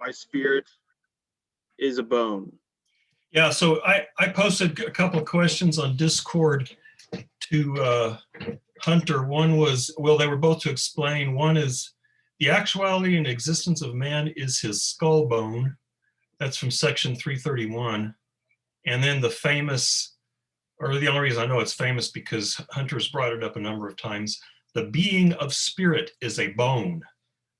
my spirit is a bone. Yeah, so I posted a couple of questions on Discord to Hunter. One was, well, they were both to explain. One is the actuality and existence of man is his skull bone. That's from section 331. And then the famous, or the only reason I know it's famous because Hunter's brought it up a number of times, the being of spirit is a bone,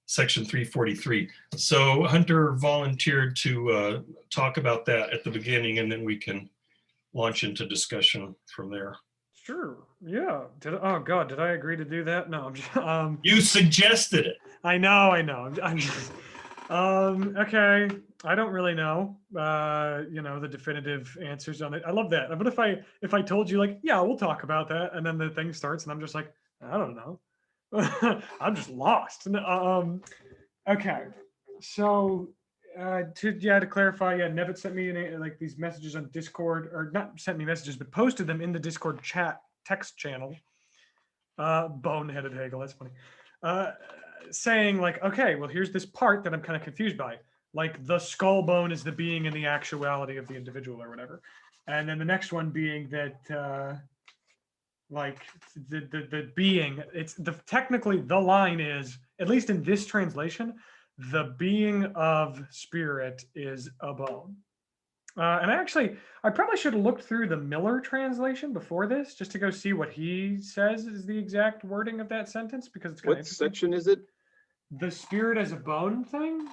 section 343. So Hunter volunteered to talk about that at the beginning, and then we can launch into discussion from there. Sure. Yeah. Oh God, did I agree to do that? No. I'm just, You suggested it. I know. I'm just, okay. I don't really know. The definitive answers on it. I love that. But if I told you like, yeah, we'll talk about that, and then the thing starts, and I'm just like, I don't know. I'm just lost. Okay. So to clarify, yeah, Nevitt sent me like these messages on Discord, or not sent me messages, but posted them in the Discord chat text channel. Boneheaded Hegel, that's funny. Saying like, okay, well, here's this part that I'm kind of confused by. Like the skull bone is the being and the actuality of the individual or whatever. And then the next one being that like the being, it's technically the line is, at least in this translation, the being of spirit is a bone. And I probably should have looked through the Miller translation before this, just to go see what he says is the exact wording of that sentence, because it's kind of interesting. What section is it? The spirit as a bone thing?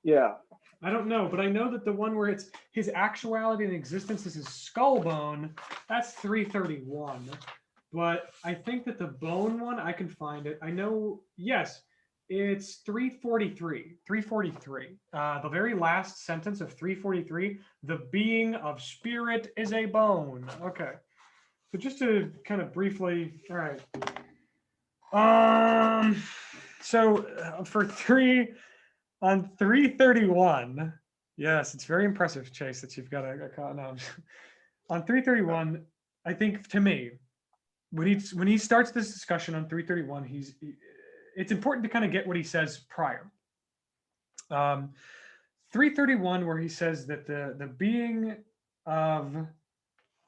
Yeah. I don't know, but I know that the one where it's his actuality and existence is his skull bone, that's 331. But I think that the bone one, I can find it. I know, yes, it's 343. 343. The very last sentence of 343, the being of spirit is a bone. Okay. So just to kind of briefly, all right. So for 331, yes, it's very impressive, Chase, that you've got a no. On 331, I think to me, when he starts this discussion on 331, it's important to kind of get what he says prior. 331, where he says that the being of,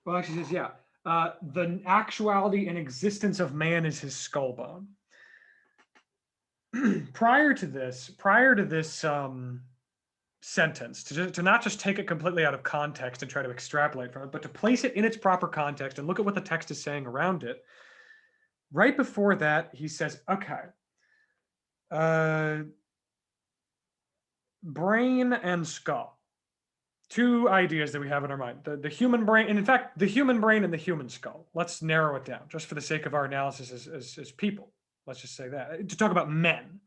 well, actually says, yeah, the actuality and existence of man is his skull bone. prior to this sentence, to not just take it completely out of context and try to extrapolate from it, but to place it in its proper context and look at what the text is saying around it. Right before that, he says, okay, brain and skull. Two ideas that we have in our mind, the human brain, and in fact, the human brain and the human skull. Let's narrow it down just for the sake of our analysis as people. Let's just say that, to talk about men.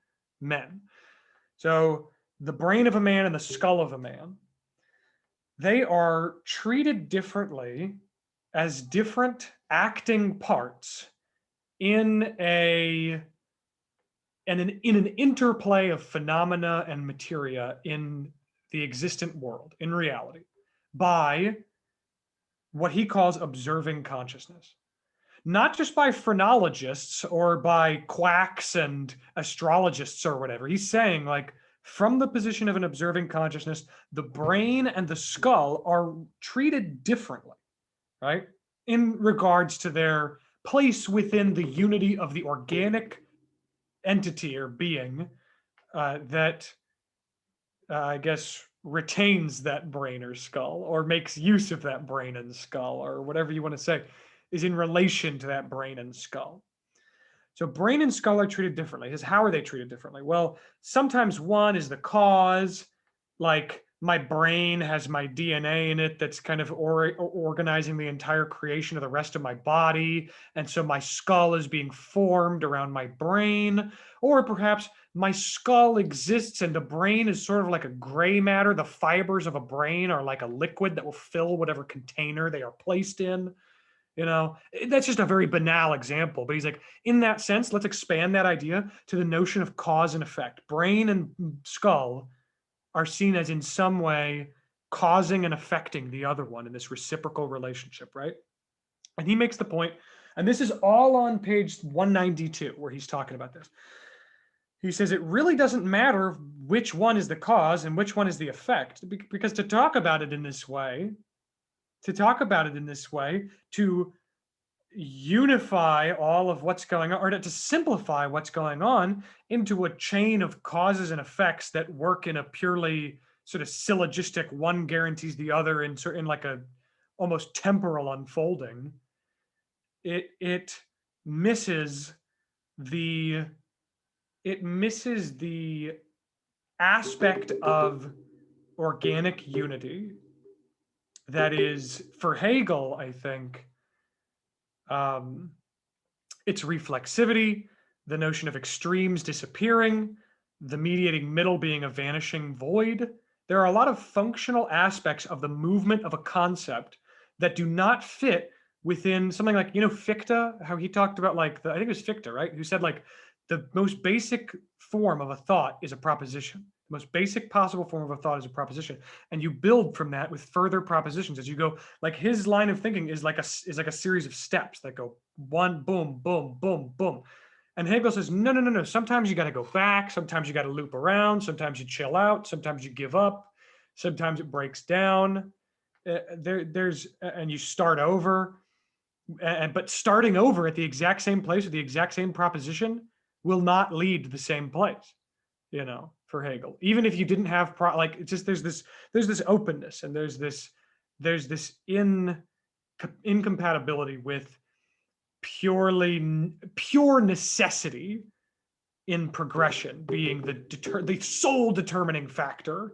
So the brain of a man and the skull of a man, they are treated differently as different acting parts in an interplay of phenomena and materia in the existent world, in reality, by what he calls observing consciousness. Not just by phrenologists or by quacks and astrologists or whatever. He's saying, like, from the position of an observing consciousness, the brain and the skull are treated differently, right? In regards to their place within the unity of the organic entity or being that, I guess, retains that brain or skull, or makes use of that brain and skull, or whatever you want to say, is in relation to that brain and skull. So brain and skull are treated differently. How are they treated differently? Well, sometimes one is the cause, like my brain has my DNA in it that's kind of organizing the entire creation of the rest of my body. And so my skull is being formed around my brain. Or perhaps my skull exists and the brain is sort of like a gray matter. The fibers of a brain are like a liquid that will fill whatever container they are placed in. You know, that's just a very banal example, but he's like, in that sense, let's expand that idea to the notion of cause and effect. Brain and skull are seen as in some way causing and affecting the other one in this reciprocal relationship, right? And he makes the point, and this is all on page 192 where he's talking about this. he says it really doesn't matter which one is the cause and which one is the effect, because to talk about it in this way, to unify all of what's going on, or to simplify what's going on into a chain of causes and effects that work in a purely sort of syllogistic, one guarantees the other in like a almost temporal unfolding, it misses the aspect of organic unity that is, for Hegel, I think, its reflexivity, the notion of extremes disappearing, the mediating middle being a vanishing void. There are a lot of functional aspects of the movement of a concept that do not fit within something like, Fichte, how he talked about, like, I think it was Fichte, right? Who said, like, the most basic form of a thought is a proposition. The most basic possible form of a thought is a proposition. And you build from that with further propositions as you go. Like, his line of thinking is like a series of steps that go one, boom, boom, boom, boom. And Hegel says, no. Sometimes you got to go back. Sometimes you got to loop around. Sometimes you chill out. Sometimes you give up. Sometimes it breaks down. And you start over. But starting over at the exact same place with the exact same proposition will not lead to the same place, for Hegel. Even if you didn't have it's just there's this openness, and there's this incompatibility with pure necessity in progression being the sole determining factor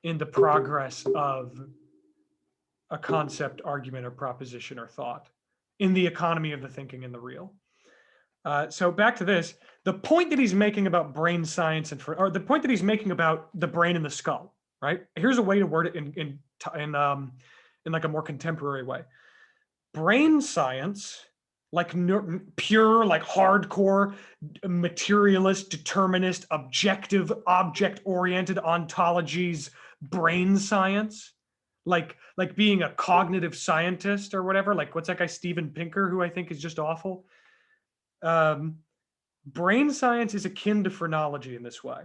in the progress of a concept, argument, or proposition or thought in the economy of the thinking and the real. So back to this, the point that he's making about brain science or the point that he's making about the brain and the skull, right? Here's a way to word it in like a more contemporary way. Brain science, like pure, like hardcore, materialist, determinist, objective, object-oriented ontologies, brain science, like being a cognitive scientist or whatever, like what's that guy Steven Pinker, who I think is just awful. Brain science is akin to phrenology in this way.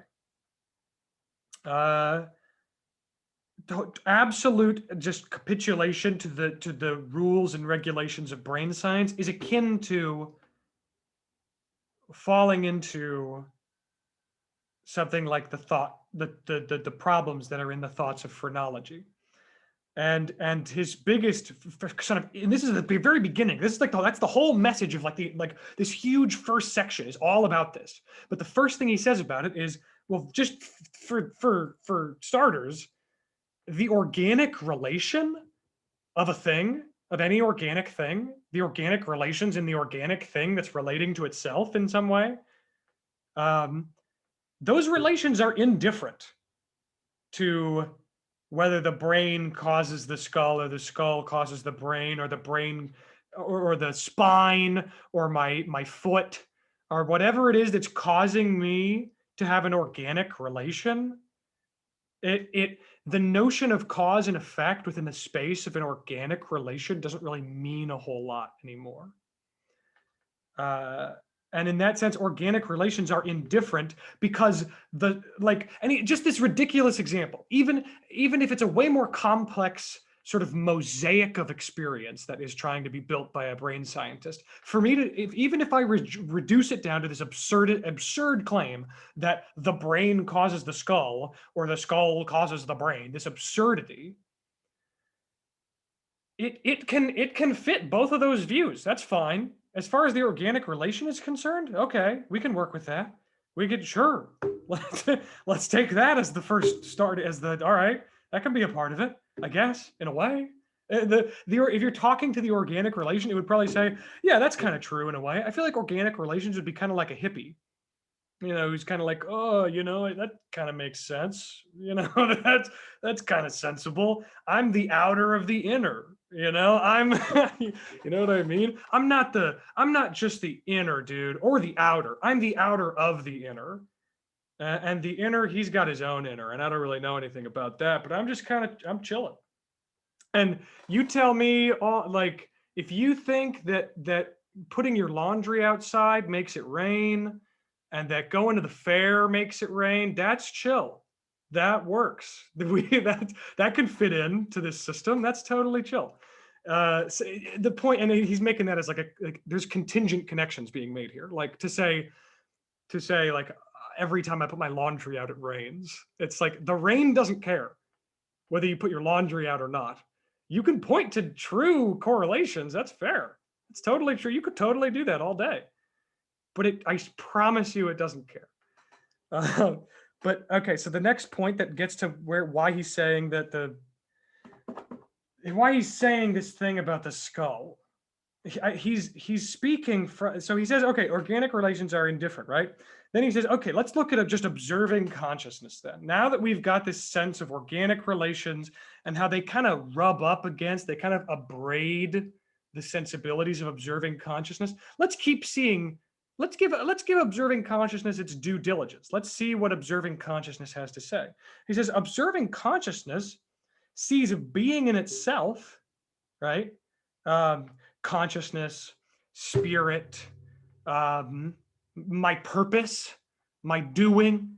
Absolute just capitulation to the rules and regulations of brain science is akin to falling into something like the problems that are in the thoughts of phrenology. And his biggest sort of, and this is at the very beginning, this is like that's the whole message of like this huge first section is all about this. But the first thing he says about it is, well, just for starters, the organic relation of a thing, of any organic thing, the organic relations in the organic thing that's relating to itself in some way, those relations are indifferent to whether the brain causes the skull or the skull causes the brain, or the brain or the spine or my foot or whatever it is that's causing me to have an organic relation. The notion of cause and effect within the space of an organic relation doesn't really mean a whole lot anymore. And in that sense, organic relations are indifferent because just this ridiculous example, even if it's a way more complex sort of mosaic of experience that is trying to be built by a brain scientist, for me even if I reduce it down to this absurd claim that the brain causes the skull or the skull causes the brain, this absurdity, it can fit both of those views. That's fine. As far as the organic relation is concerned, okay, we can work with that. Sure. Let's take that as the first start, all right, that can be a part of it, I guess, in a way. If you're talking to the organic relation, it would probably say, yeah, that's kind of true in a way. I feel like organic relations would be kind of like a hippie, who's kind of like, oh, that kind of makes sense. That's kind of sensible. I'm the outer of the inner. I'm, you know what I mean? I'm not just the inner dude or the outer. I'm the outer of the inner. And the inner, he's got his own inner, and I don't really know anything about that, but I'm chilling. And you tell me, if you think that putting your laundry outside makes it rain, and that going to the fair makes it rain, that's chill. That works. That can fit into this system. That's totally chill. So the point, and he's making that as like there's contingent connections being made here, like to say like every time I put my laundry out, it rains. It's like the rain doesn't care whether you put your laundry out or not. You can point to true correlations. That's fair. It's totally true. You could totally do that all day, but I promise you, it doesn't care. But okay, so the next point that gets to why he's saying that why he's saying this thing about the skull. He's speaking from, so he says, okay, organic relations are indifferent, right? Then he says, okay, let's look at just observing consciousness then. Now that we've got this sense of organic relations and how they kind of rub up against, they kind of abrade the sensibilities of observing consciousness, let's keep seeing, let's give observing consciousness its due diligence. Let's see what observing consciousness has to say. He says, observing consciousness sees being in itself, right? Consciousness, spirit, my purpose, my doing,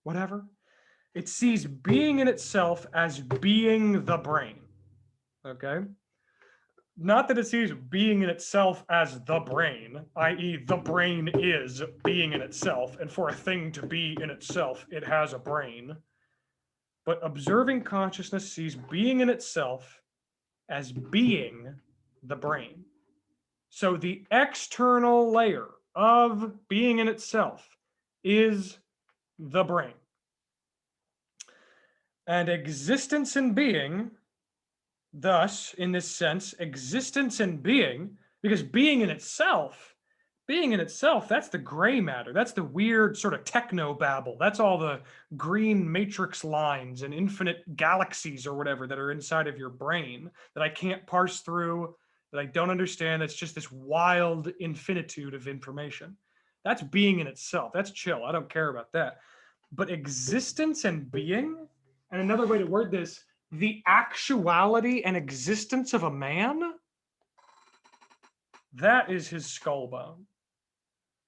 whatever. It sees being in itself as being the brain, okay? Not that it sees being in itself as the brain, i.e. the brain is being in itself, and for a thing to be in itself, it has a brain. But observing consciousness sees being in itself as being the brain. So the external layer of being in itself is the brain. And existence and being, thus, in this sense, existence and being, because being in itself, that's the gray matter. That's the weird sort of techno babble. That's all the green matrix lines and infinite galaxies or whatever that are inside of your brain that I can't parse through, that I don't understand. It's just this wild infinitude of information. That's being in itself. That's chill. I don't care about that. But existence and being, and another way to word this, the actuality and existence of a man, that is his skull bone.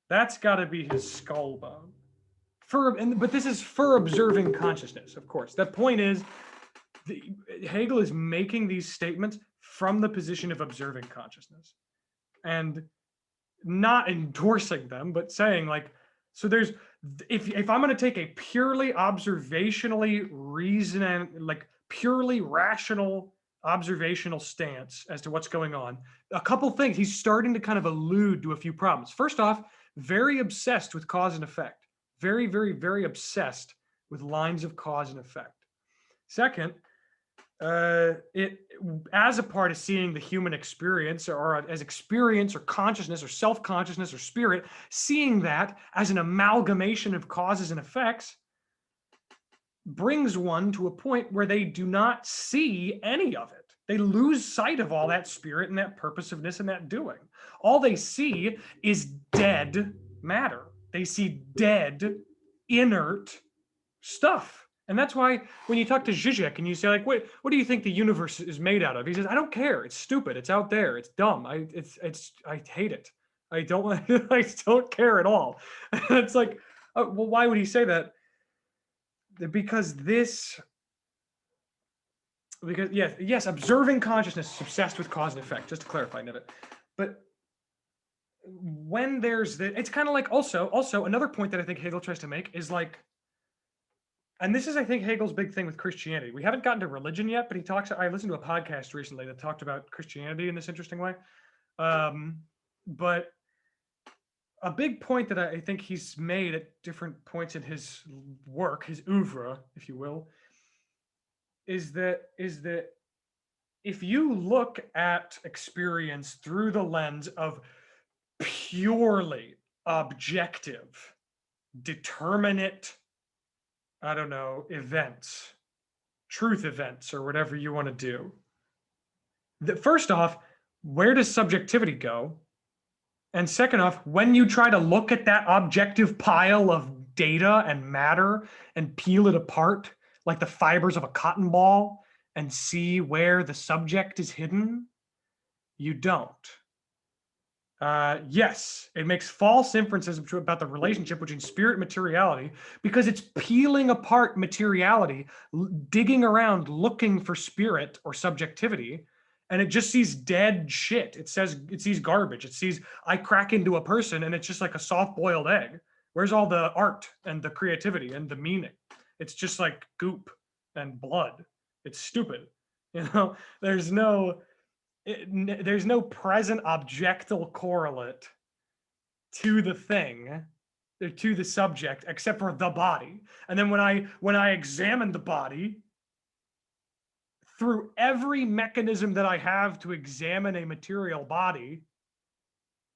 That's got to be his skull bone. But this is for observing consciousness, of course. The point is, Hegel is making these statements from the position of observing consciousness and not endorsing them, but saying like, so there's, if I'm going to take a purely observationally reasoning, like purely rational observational stance as to what's going on, a couple things, he's starting to kind of allude to a few problems. First off, very obsessed with cause and effect. Very, very, very obsessed with lines of cause and effect. Second, it as a part of seeing the human experience, or as experience or consciousness or self-consciousness or spirit, seeing that as an amalgamation of causes and effects brings one to a point where they do not see any of it. They lose sight of all that spirit and that purposiveness and that doing. All they see is dead matter. They see dead, inert stuff. And that's why when you talk to Zizek and you say, like, what do you think the universe is made out of? He says, I don't care. It's stupid. It's out there. It's dumb. I hate it. I don't care at all. It's like, well, why would he say that? Because yes, observing consciousness is obsessed with cause and effect, just to clarify, Nivet. But when there's it's kind of like also another point that I think Hegel tries to make is like, and this is, I think, Hegel's big thing with Christianity. We haven't gotten to religion yet, but I listened to a podcast recently that talked about Christianity in this interesting way. But a big point that I think he's made at different points in his work, his oeuvre, if you will, is that if you look at experience through the lens of purely objective, determinate, I don't know, events, truth events, or whatever you want to do. First off, where does subjectivity go? And second off, when you try to look at that objective pile of data and matter and peel it apart like the fibers of a cotton ball and see where the subject is hidden, you don't. Yes, it makes false inferences about the relationship between spirit and materiality because it's peeling apart materiality, digging around looking for spirit or subjectivity, and it just sees dead shit. It sees garbage. It sees I crack into a person and it's just like a soft-boiled egg. Where's all the art and the creativity and the meaning? It's just like goop and blood. It's stupid. There's no present objectal correlate to the thing, to the subject, except for the body. And then when I examine the body through every mechanism that I have to examine a material body,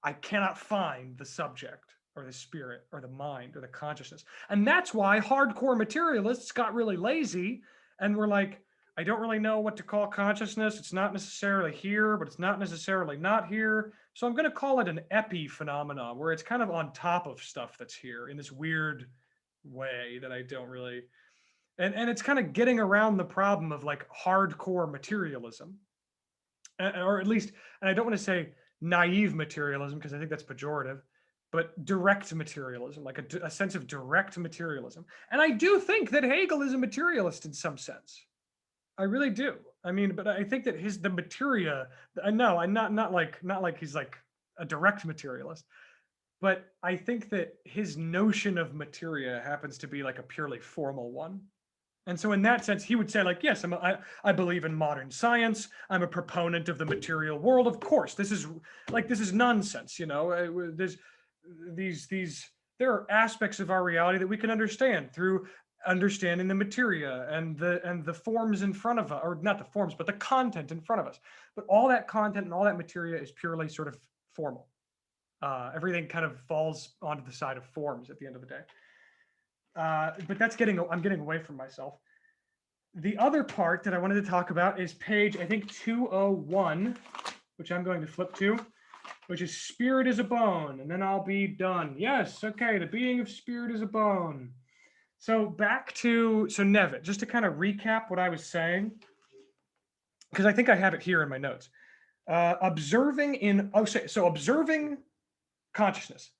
I cannot find the subject or the spirit or the mind or the consciousness. And that's why hardcore materialists got really lazy and were like, I don't really know what to call consciousness. It's not necessarily here, but it's not necessarily not here. So I'm going to call it an epiphenomenon, where it's kind of on top of stuff that's here in this weird way that I don't really. And it's kind of getting around the problem of like hardcore materialism, or at least, and I don't want to say naive materialism because I think that's pejorative, but direct materialism, like a sense of direct materialism. And I do think that Hegel is a materialist in some sense. I really do. I mean, but I think that the materia. No, I'm not like he's like a direct materialist, but I think that his notion of materia happens to be like a purely formal one. And so in that sense, he would say like, yes, I believe in modern science. I'm a proponent of the material world. Of course, this is nonsense. There's there are aspects of our reality that we can understand through understanding the materia and the forms in front of us, or not the forms, but the content in front of us. But all that content and all that materia is purely sort of formal. Everything kind of falls onto the side of forms at the end of the day. But I'm getting away from myself. The other part that I wanted to talk about is page, I think 201, which I'm going to flip to, which is spirit is a bone, and then I'll be done. Yes, okay, the being of spirit is a bone. So Nevitt, just to kind of recap what I was saying, because I think I have it here in my notes. Observing consciousness.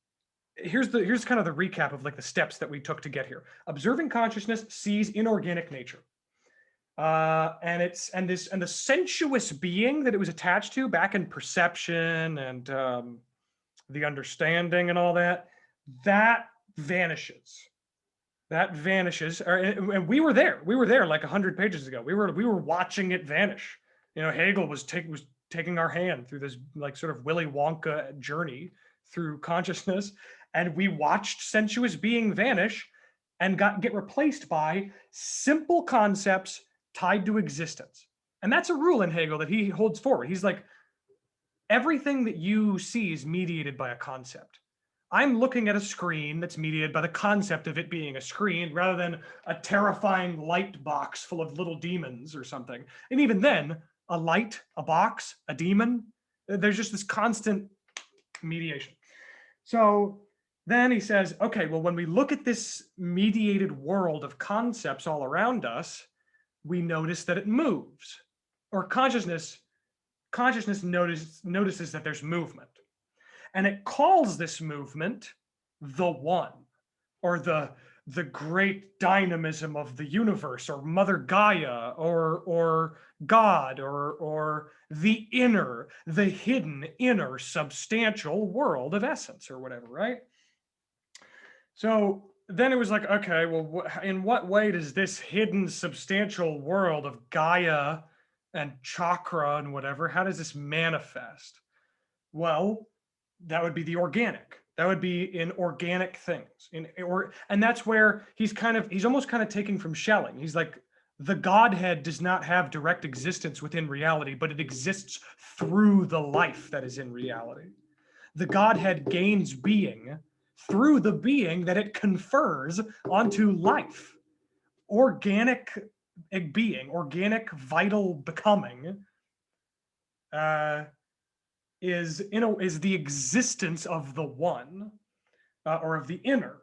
Here's kind of the recap of like the steps that we took to get here. Observing consciousness sees inorganic nature, and the sensuous being that it was attached to back in perception and the understanding and all that vanishes. That vanishes, and we were there. We were there like 100 pages ago. We were watching it vanish. Hegel was taking our hand through this like sort of Willy Wonka journey through consciousness, and we watched sensuous being vanish and get replaced by simple concepts tied to existence. And that's a rule in Hegel that he holds forward. He's like, everything that you see is mediated by a concept. I'm looking at a screen that's mediated by the concept of it being a screen rather than a terrifying light box full of little demons or something. And even then, a light, a box, a demon, there's just this constant mediation. So then he says, okay, well, when we look at this mediated world of concepts all around us, we notice that it moves, or consciousness notices that there's movement. And it calls this movement the one, or the great dynamism of the universe, or Mother Gaia, or God, or the hidden inner substantial world of essence, or whatever, right? So then it was like, okay, well, in what way does this hidden substantial world of Gaia and chakra and whatever, how does this manifest? Well, that would be the organic. That would be in organic things. And that's where he's almost kind of taking from Schelling. He's like, the Godhead does not have direct existence within reality, but it exists through the life that is in reality. The Godhead gains being through the being that it confers onto life. Organic being, organic vital becoming, is the existence of the one, or of the inner.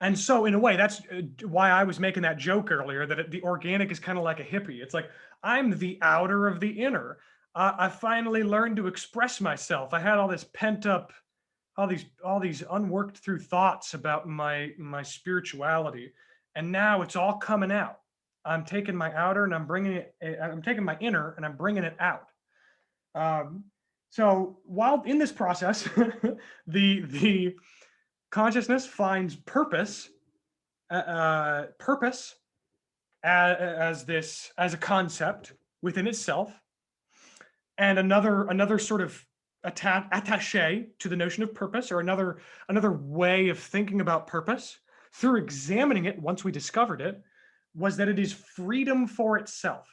And so in a way, that's why I was making that joke earlier, that the organic is kind of like a hippie. It's like, I'm the outer of the inner. I finally learned to express myself. I had all this pent up all these unworked through thoughts about my spirituality, and now it's all coming out. I'm taking my outer and I'm taking my inner and I'm bringing it out. So while in this process, the consciousness finds purpose as a concept within itself, and another sort of attaché to the notion of purpose, or another way of thinking about purpose through examining it once we discovered it, was that it is freedom for itself.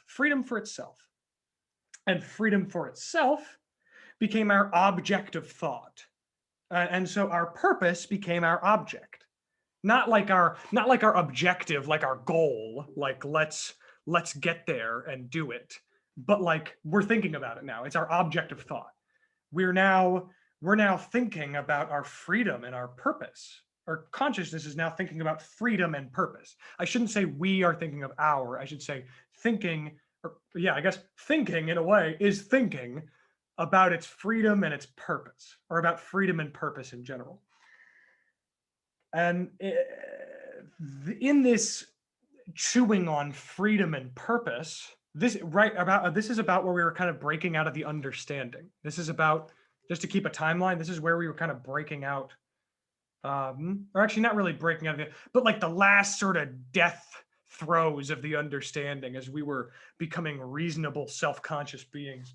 And freedom for itself became our object of thought. And so our purpose became our object. Not like our objective, like our goal, like let's get there and do it, but like we're thinking about it now. It's our object of thought. We're now thinking about our freedom and our purpose. Our consciousness is now thinking about freedom and purpose. I shouldn't say we are thinking of I should say thinking, or yeah, I guess thinking in a way is thinking about its freedom and its purpose, or about freedom and purpose in general. And in this chewing on freedom and purpose, this is about where we were kind of breaking out of the understanding. This is about, just to keep a timeline, this is where we were kind of breaking out, or actually not really breaking out of it, but like the last sort of death throes of the understanding as we were becoming reasonable self-conscious beings.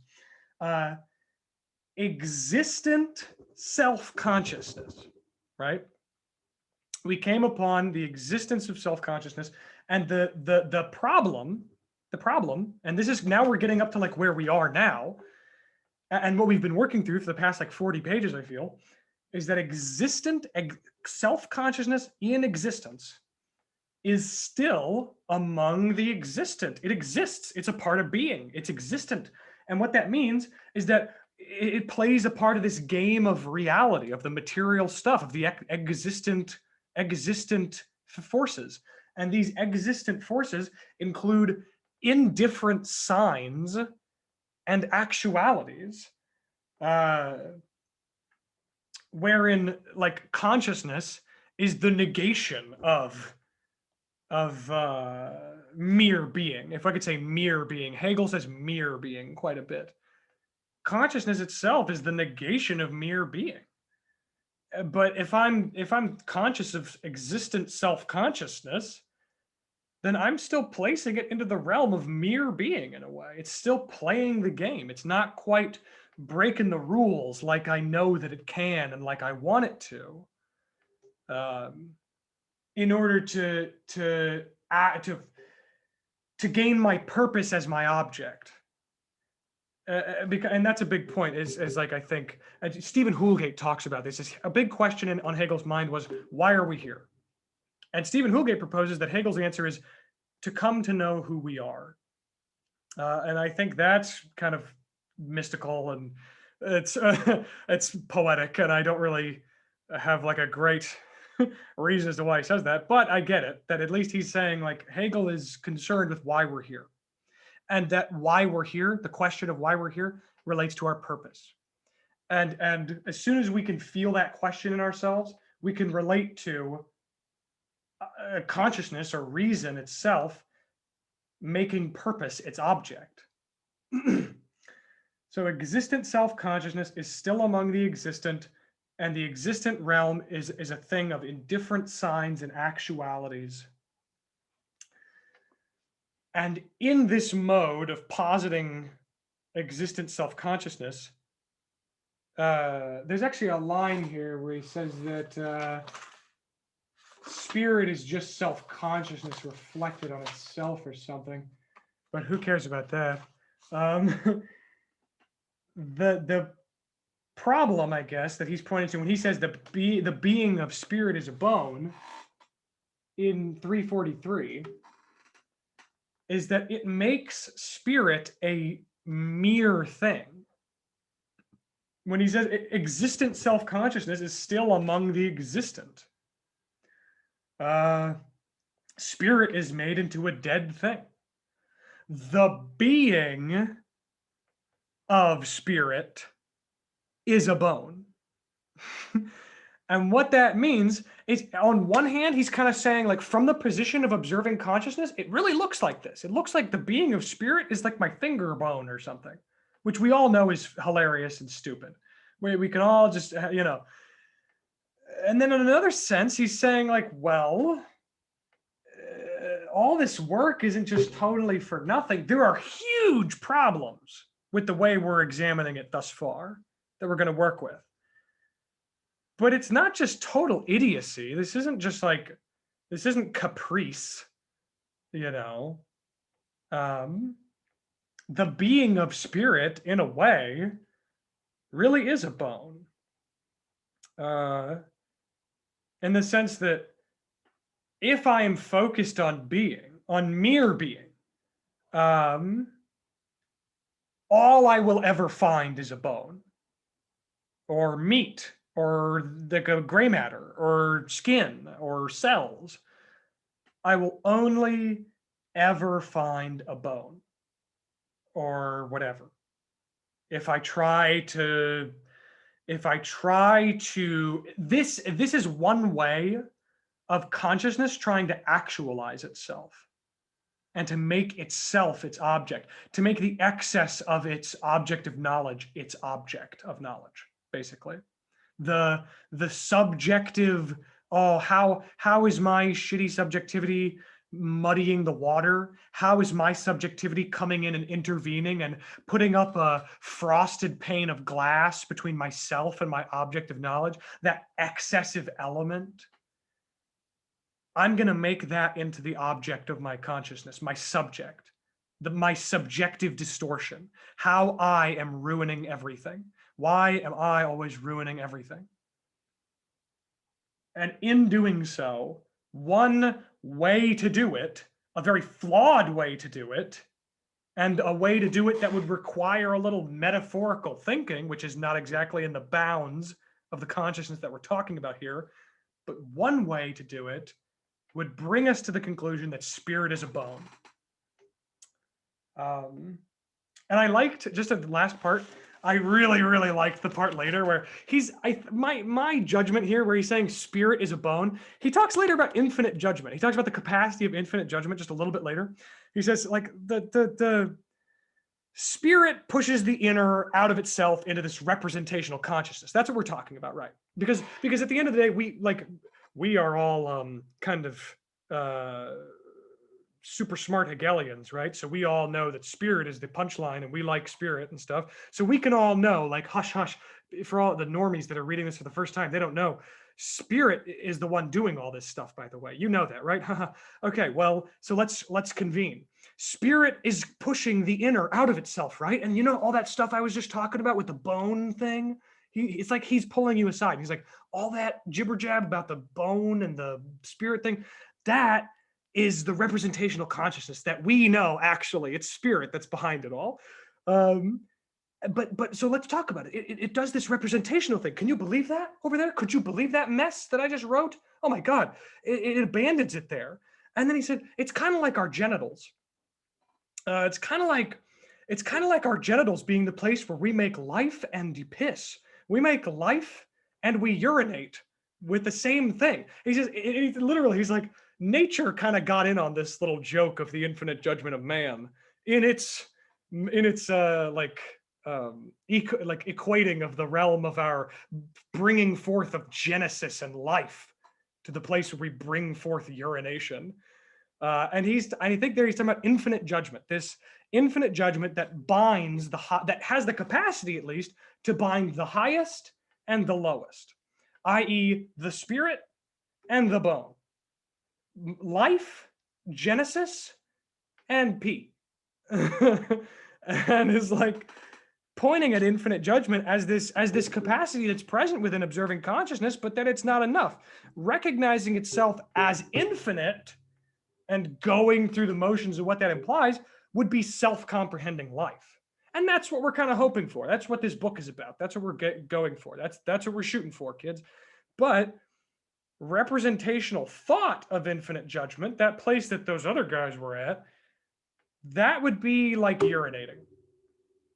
Existent self-consciousness, right? We came upon the existence of self-consciousness, and the problem, and this is now we're getting up to like where we are now, and what we've been working through for the past like 40 pages, I feel, is that self-consciousness in existence is still among the existent. It exists. It's a part of being. It's existent. And what that means is that it plays a part of this game of reality, of the material stuff, of the existent forces. And these existent forces include indifferent signs and actualities, wherein like consciousness is the negation of mere being. If I could say mere being, Hegel says mere being quite a bit. Consciousness itself is the negation of mere being. But if I'm conscious of existent self-consciousness, then I'm still placing it into the realm of mere being in a way. It's still playing the game. It's not quite breaking the rules like I know that it can and like I want it to, in order to gain my purpose as my object. And that's a big point. Is like I think Stephen Houlgate talks about this. A big question on Hegel's mind was, why are we here? And Stephen Houlgate proposes that Hegel's answer is to come to know who we are. And I think that's kind of mystical, and it's poetic, and I don't really have like a great reason as to why he says that, but I get it, that at least he's saying like Hegel is concerned with why we're here. And that why we're here, the question of why we're here, relates to our purpose. And as soon as we can feel that question in ourselves, we can relate to consciousness or reason itself making purpose its object. So existent self-consciousness is still among the existent, and the existent realm is a thing of indifferent signs and actualities. And in this mode of positing existent self-consciousness, there's actually a line here where he says that spirit is just self-consciousness reflected on itself or something, but who cares about that? The problem, I guess, that he's pointing to when he says the being of spirit is a bone in 343 is that it makes spirit a mere thing. When he says existent self-consciousness is still among the existent. Spirit is made into a dead thing. The being of spirit is a bone. And what that means is, on one hand, he's kind of saying, like, from the position of observing consciousness, it really looks like this. It looks like the being of spirit is like my finger bone or something, which we all know is hilarious and stupid. We can all just, and then in another sense, he's saying, like, well, all this work isn't just totally for nothing. There are huge problems with the way we're examining it thus far that we're going to work with. But it's not just total idiocy. This isn't just like, this isn't caprice, The being of spirit, in a way, really is a bone. In the sense that if I am focused on being, on mere being, all I will ever find is a bone, or meat, or the gray matter, or skin, or cells. I will only ever find a bone, or whatever. If I try to, this is one way of consciousness trying to actualize itself and to make itself its object, to make the excess of its object of knowledge its object of knowledge, basically. The subjective, oh, how is my shitty subjectivity muddying the water? How is my subjectivity coming in and intervening and putting up a frosted pane of glass between myself and my object of knowledge? That excessive element, I'm going to make that into the object of my consciousness, my subject, my subjective distortion, how I am ruining everything. Why am I always ruining everything? And in doing so, one way to do it, a very flawed way to do it, and a way to do it that would require a little metaphorical thinking, which is not exactly in the bounds of the consciousness that we're talking about here, but one way to do it would bring us to the conclusion that spirit is a bone. And I liked, just at the last part, I really, really liked the part later where my judgment here, where he's saying spirit is a bone. He talks later about infinite judgment. He talks about the capacity of infinite judgment just a little bit later. He says, like, the spirit pushes the inner out of itself into this representational consciousness. That's what we're talking about, right? Because at the end of the day, we are all kind of super smart Hegelians, right? So we all know that spirit is the punchline and we like spirit and stuff. So we can all know, like, hush, hush, for all the normies that are reading this for the first time, they don't know. Spirit is the one doing all this stuff, by the way. You know that, right? Okay, well, so let's convene. Spirit is pushing the inner out of itself, right? And you know all that stuff I was just talking about with the bone thing? It's like he's pulling you aside. He's like, all that jibber jab about the bone and the spirit thing, that is the representational consciousness that we know, actually it's spirit that's behind it all. But so let's talk about it. It does this representational thing. Can you believe that over there? Could you believe that mess that I just wrote? Oh my God, it abandons it there. And then he said, it's kind of like our genitals. It's kind of like our genitals being the place where we make life and piss. We make life and we urinate with the same thing. He says, literally, he's like, nature kind of got in on this little joke of the infinite judgment of man in its equating of the realm of our bringing forth of Genesis and life to the place where we bring forth urination. And I think there he's talking about infinite judgment, this infinite judgment that binds that has the capacity, at least, to bind the highest and the lowest, i.e. the spirit and the bone. Life, Genesis, and P. And is like pointing at infinite judgment as this capacity that's present within observing consciousness, but that it's not enough. Recognizing itself as infinite and going through the motions of what that implies would be self-comprehending life. And that's what we're kind of hoping for. That's what this book is about. That's what we're going for. That's what we're shooting for, kids. But representational thought of infinite judgment, that place that those other guys were at, that would be like urinating.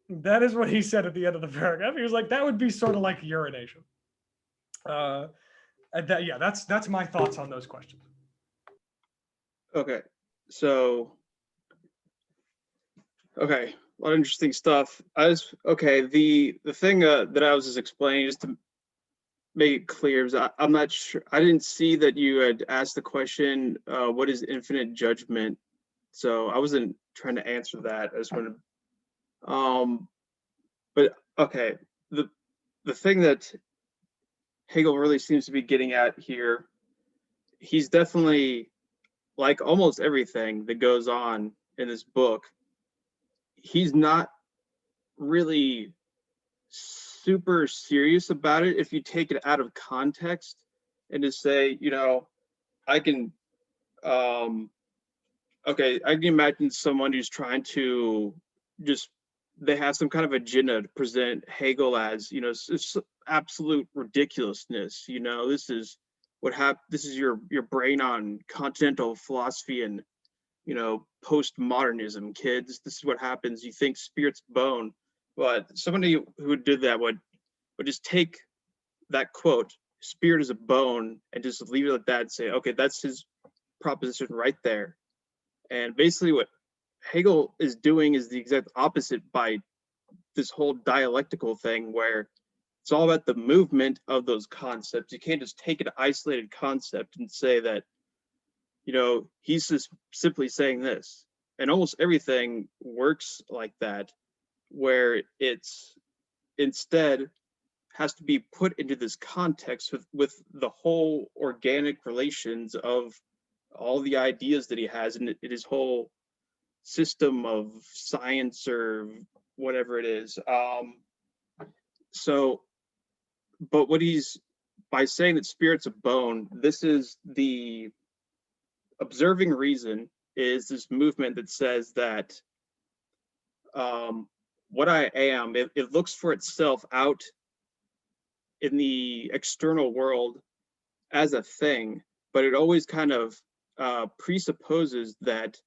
That is what he said at the end of the paragraph. He was like, that would be sort of like urination. Yeah, that's my thoughts on those questions. Okay. So, okay, a lot of interesting stuff. The thing that I was just explaining, just to make it clear, is I'm not sure. I didn't see that you had asked the question, what is infinite judgment? So I wasn't trying to answer that. I just wanted to, but okay, the thing that Hegel really seems to be getting at here, he's definitely, like almost everything that goes on in this book, he's not really super serious about it if you take it out of context and just say, I can, um, okay, I can imagine someone who's trying to just, they have some kind of agenda to present Hegel as, it's absolute ridiculousness. This is this is your brain on continental philosophy and, postmodernism, kids. This is what happens. You think spirit's bone. But somebody who did that would just take that quote, spirit is a bone, and just leave it at that and say, okay, that's his proposition right there. And basically what Hegel is doing is the exact opposite by this whole dialectical thing, where it's all about the movement of those concepts. You can't just take an isolated concept and say that, he's just simply saying this. And almost everything works like that, where it's instead has to be put into this context with the whole organic relations of all the ideas that he has in his whole system of science or whatever it is. So, but what he's, by saying that spirit's a bone, this is the observing reason, is this movement that says that what I am, it looks for itself out in the external world as a thing, but it always kind of presupposes that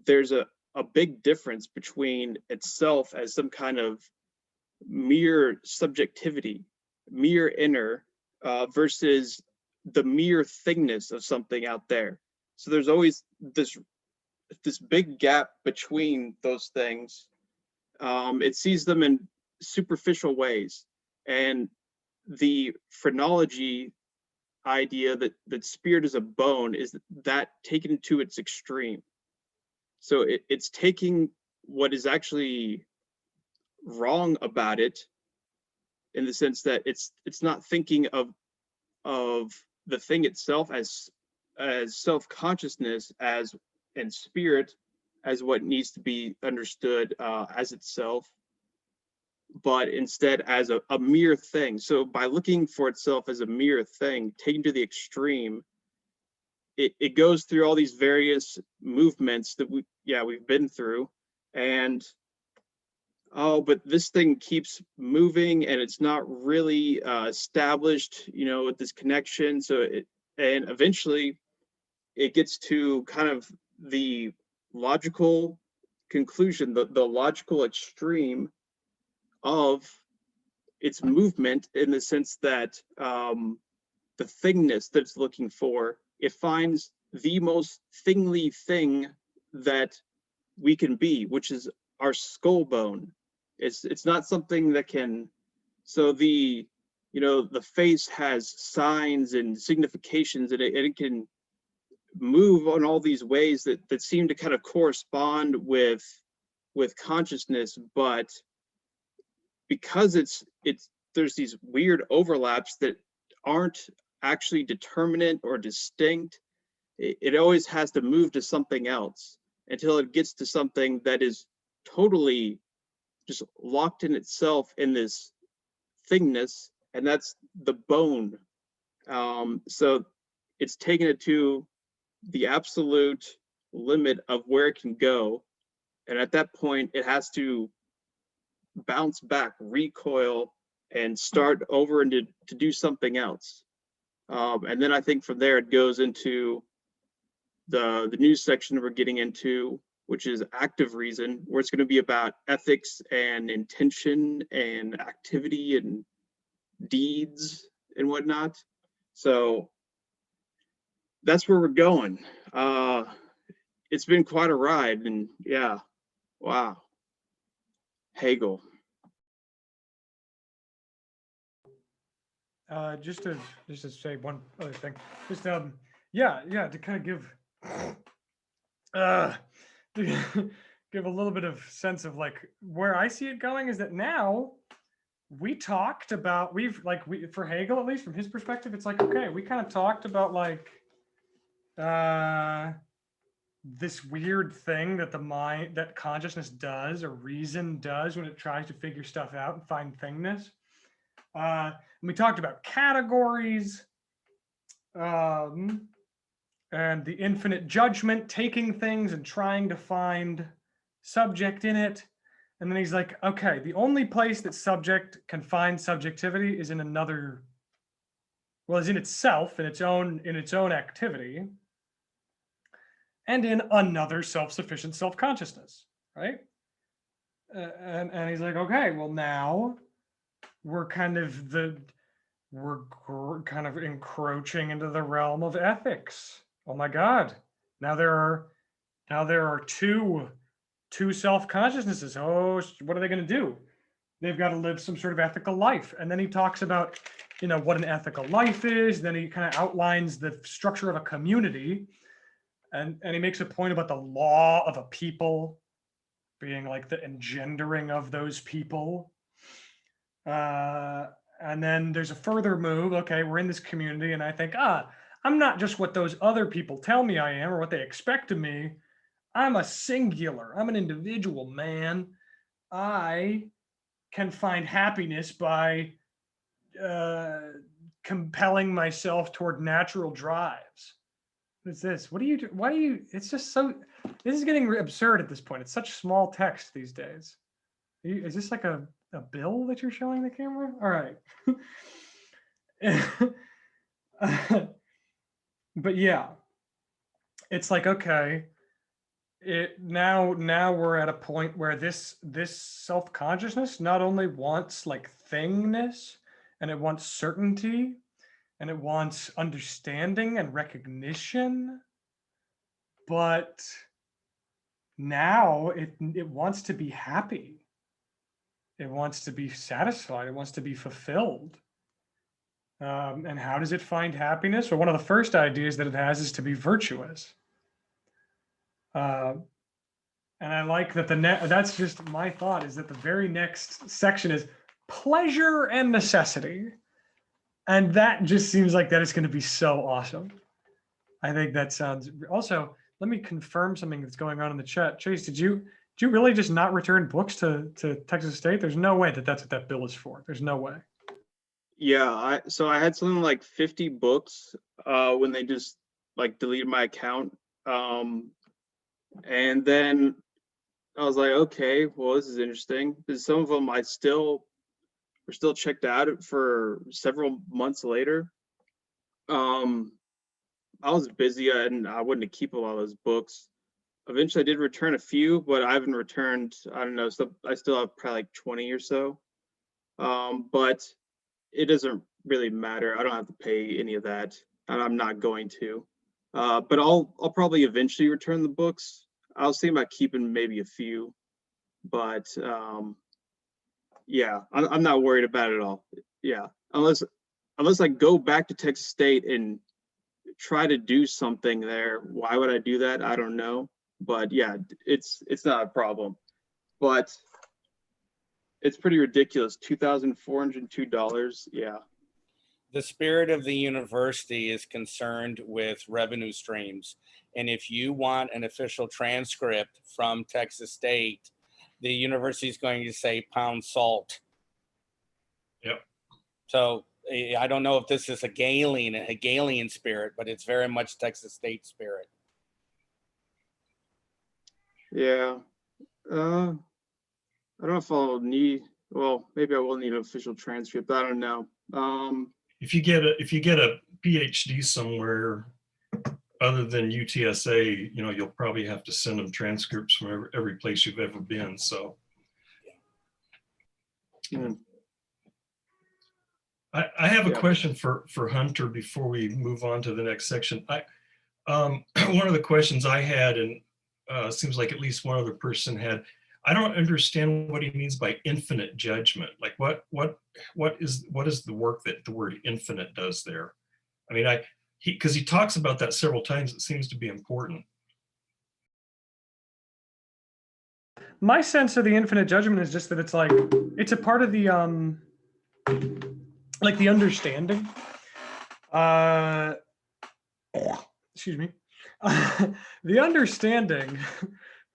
there's a big difference between itself as some kind of mere subjectivity, mere inner, versus the mere thingness of something out there. So there's always this big gap between those things. It sees them in superficial ways, and the phrenology idea that spirit is a bone is that taken to its extreme. So it's taking what is actually wrong about it, in the sense that it's not thinking of the thing itself as self-consciousness, as and spirit as what needs to be understood as itself, but instead as a mere thing. So by looking for itself as a mere thing, taken to the extreme, it goes through all these various movements that we've been through, and but this thing keeps moving and it's not really established, with this connection. So and eventually it gets to kind of the logical conclusion, the logical extreme of its movement, in the sense that the thingness that it's looking for, it finds the most thingly thing that we can be, which is our skull bone. It's not something that can, so the face has signs and significations, and it can move on all these ways that seem to kind of correspond with consciousness, but because it's there's these weird overlaps that aren't actually determinate or distinct, it always has to move to something else until it gets to something that is totally just locked in itself in this thingness, and that's the bone. So it's taken it to the absolute limit of where it can go, and at that point it has to bounce back, recoil, and start over and to do something else. And then I think from there it goes into the new section we're getting into, which is active reason, where it's going to be about ethics and intention and activity and deeds and whatnot. So that's where we're going. It's been quite a ride, and yeah, wow. Hegel. Just to say one other thing, just yeah, to kind of give to give a little bit of sense of like where I see it going is that now we talked about for Hegel, at least from his perspective, it's like, okay, we kind of talked about like this weird thing that the mind, that consciousness does, or reason does when it tries to figure stuff out and find thingness. And we talked about categories, and the infinite judgment, taking things and trying to find subject in it. And then he's like, okay, the only place that subject can find subjectivity is in another, well, is in itself, in its own activity, and in another self-sufficient self-consciousness, right? And he's like, okay, well, now we're kind of encroaching into the realm of ethics. Oh my God! Now there are two self-consciousnesses. Oh, what are they going to do? They've got to live some sort of ethical life. And then he talks about, what an ethical life is. Then he kind of outlines the structure of a community, and he makes a point about the law of a people being like the engendering of those people. And then there's a further move. Okay, we're in this community, and I think, I'm not just what those other people tell me I am or what they expect of me. I'm a singular. I'm an individual, man. I can find happiness by compelling myself toward natural drives. What's this? What do you do? Why do you? It's just so. This is getting absurd at this point. It's such small text these days. Is this like a bill that you're showing the camera? All right. But yeah, it's like, okay, now we're at a point where this self-consciousness not only wants like thingness, and it wants certainty, and it wants understanding and recognition, but now it wants to be happy. It wants to be satisfied. It wants to be fulfilled. And how does it find happiness? Well, one of the first ideas that it has is to be virtuous. And I like that that's just my thought, is that the very next section is pleasure and necessity. And that just seems like that is going to be so awesome. I think that sounds, also, let me confirm something that's going on in the chat. Chase, did you really just not return books to Texas State? There's no way that that's what that bill is for. There's no way. Yeah, so I had something like 50 books when they just like deleted my account. And then I was like, okay, well, this is interesting, because some of them were still checked out for several months later. I was busy and I wouldn't keep a lot of those books. Eventually I did return a few, but I haven't returned, I don't know, so I still have probably like 20 or so. But it doesn't really matter. I don't have to pay any of that, and I'm not going to. But I'll probably eventually return the books. I was thinking about keeping maybe a few, but yeah, I'm not worried about it at all. Yeah, unless I go back to Texas State and try to do something there. Why would I do that? I don't know. But yeah, it's not a problem. But it's pretty ridiculous. $2,402. Yeah. The spirit of the university is concerned with revenue streams. And if you want an official transcript from Texas State, the university is going to say pound salt. Yep. So I don't know if this is a Hegelian spirit, but it's very much Texas State spirit. Yeah. I don't know if I'll need, well, maybe I will need an official transcript. I don't know. If you get a PhD somewhere other than UTSA, you'll probably have to send them transcripts from every place you've ever been. So, I have a Yeah. question for Hunter before we move on to the next section. One of the questions I had, and seems like at least one other person had, I don't understand what he means by infinite judgment. Like what is the work that the word infinite does there? I mean, because he talks about that several times, it seems to be important. My sense of the infinite judgment is just that it's like, it's a part of the like the understanding. Excuse me. The understanding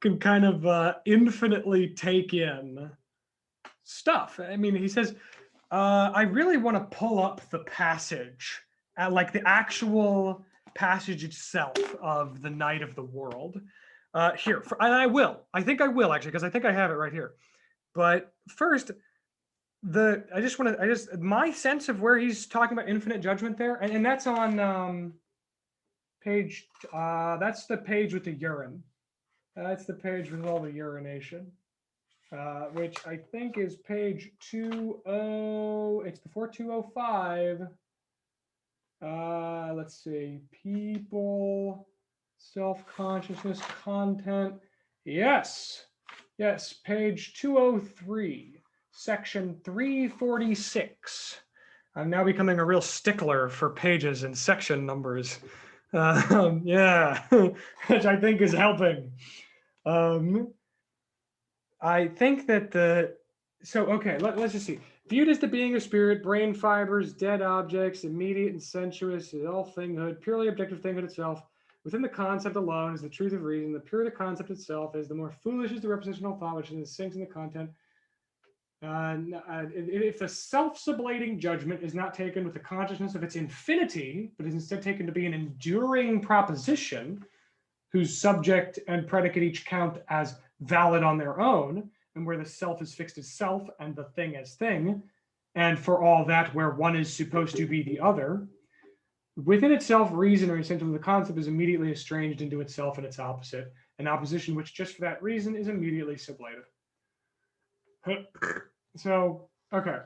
can kind of infinitely take in stuff. I mean, he says, I really want to pull up the passage, like the actual passage itself of the Night of the World. Here, and I will. I think I will actually, because I think I have it right here. But first, my sense of where he's talking about infinite judgment there, and that's on page. That's the page with the urine. That's the page with all the urination. Which I think is page 20. It's before 205. Let's see. People, self-consciousness, content. Yes. Yes, page 203, section 346. I'm now becoming a real stickler for pages and section numbers. Yeah, which I think is helping. I think that okay, let's just see. Viewed as the being of spirit, brain fibers, dead objects, immediate and sensuous, all thinghood, purely objective thinghood itself, within the concept alone is the truth of reason. The purer the concept itself is, the more foolish is the representational thought which is sinks in the content. If the self-sublating judgment is not taken with the consciousness of its infinity, but is instead taken to be an enduring proposition, whose subject and predicate each count as valid on their own, and where the self is fixed as self and the thing as thing, and for all that where one is supposed to be the other, within itself, reason or essential to the concept is immediately estranged into itself and its opposite, an opposition which just for that reason is immediately sublated. So, okay.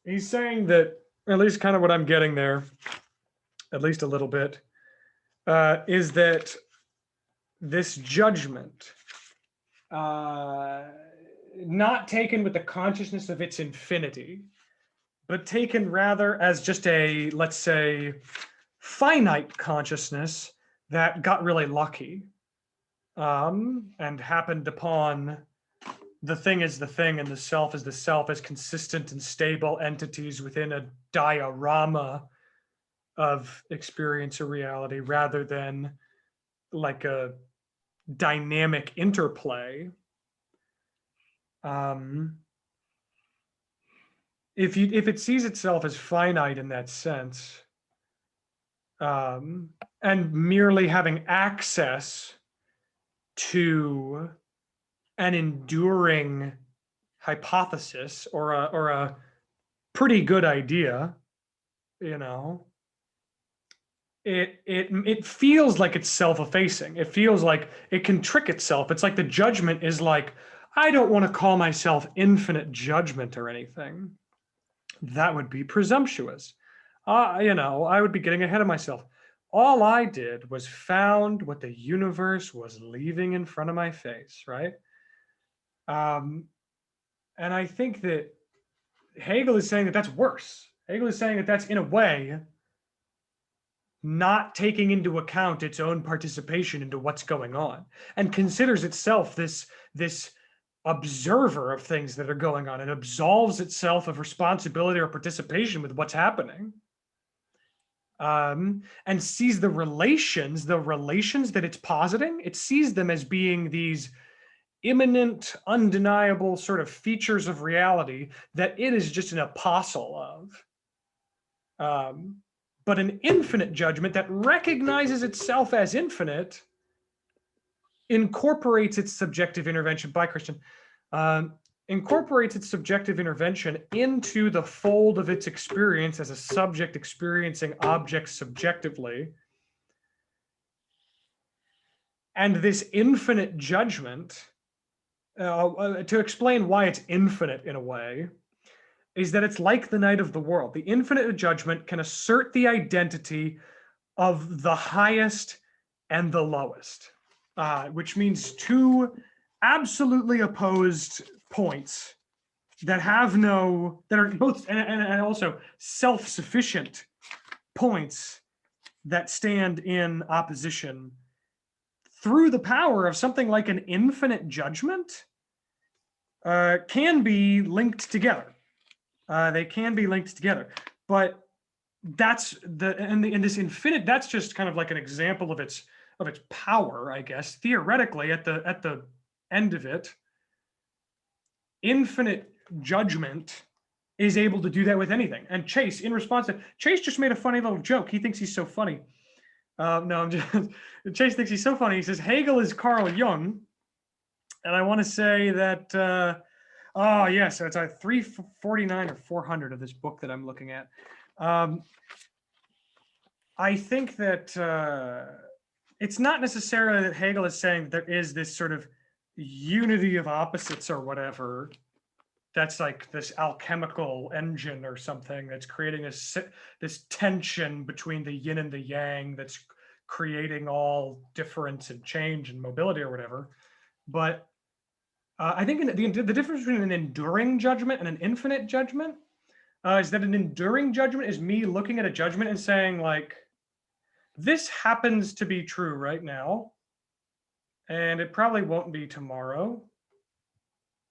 He's saying that, at least kind of what I'm getting there, at least a little bit, is that this judgment, not taken with the consciousness of its infinity, but taken rather as just a, let's say, finite consciousness that got really lucky and happened upon the thing is the thing and the self is the self as consistent and stable entities within a diorama of experience or reality, rather than like a dynamic interplay. If it sees itself as finite in that sense, and merely having access to an enduring hypothesis or a pretty good idea, it feels like it's self-effacing. It feels like it can trick itself. It's like the judgment is like, I don't want to call myself infinite judgment or anything. That would be presumptuous. I would be getting ahead of myself. All I did was found what the universe was leaving in front of my face, right? And I think that Hegel is saying that that's worse. Hegel is saying that that's, in a way, not taking into account its own participation into what's going on, and considers itself this observer of things that are going on, and absolves itself of responsibility or participation with what's happening, and sees the relations that it's positing. It sees them as being these imminent, undeniable sort of features of reality that it is just an apostle of. But an infinite judgment that recognizes itself as infinite incorporates its subjective intervention by Christian, incorporates its subjective intervention into the fold of its experience as a subject experiencing objects subjectively. And this infinite judgment, to explain why it's infinite in a way, is that it's like the night of the world. The infinite judgment can assert the identity of the highest and the lowest, which means two absolutely opposed points that are both, and also self-sufficient points that stand in opposition through the power of something like an infinite judgment, can be linked together. They can be linked together, but that's in this infinite. That's just kind of like an example of its power, I guess. Theoretically, at the end of it, infinite judgment is able to do that with anything. And Chase, in response to Chase, just made a funny little joke. He thinks he's so funny. No, I'm just Chase thinks he's so funny. He says Hegel is Carl Jung, and I want to say that. Oh yes, so it's 349 or 400 of this book that I'm looking at. I think that it's not necessarily that Hegel is saying that there is this sort of unity of opposites or whatever. That's like this alchemical engine or something that's creating this tension between the yin and the yang that's creating all difference and change and mobility or whatever. But I think the difference between an enduring judgment and an infinite judgment is that an enduring judgment is me looking at a judgment and saying, like, this happens to be true right now, and it probably won't be tomorrow,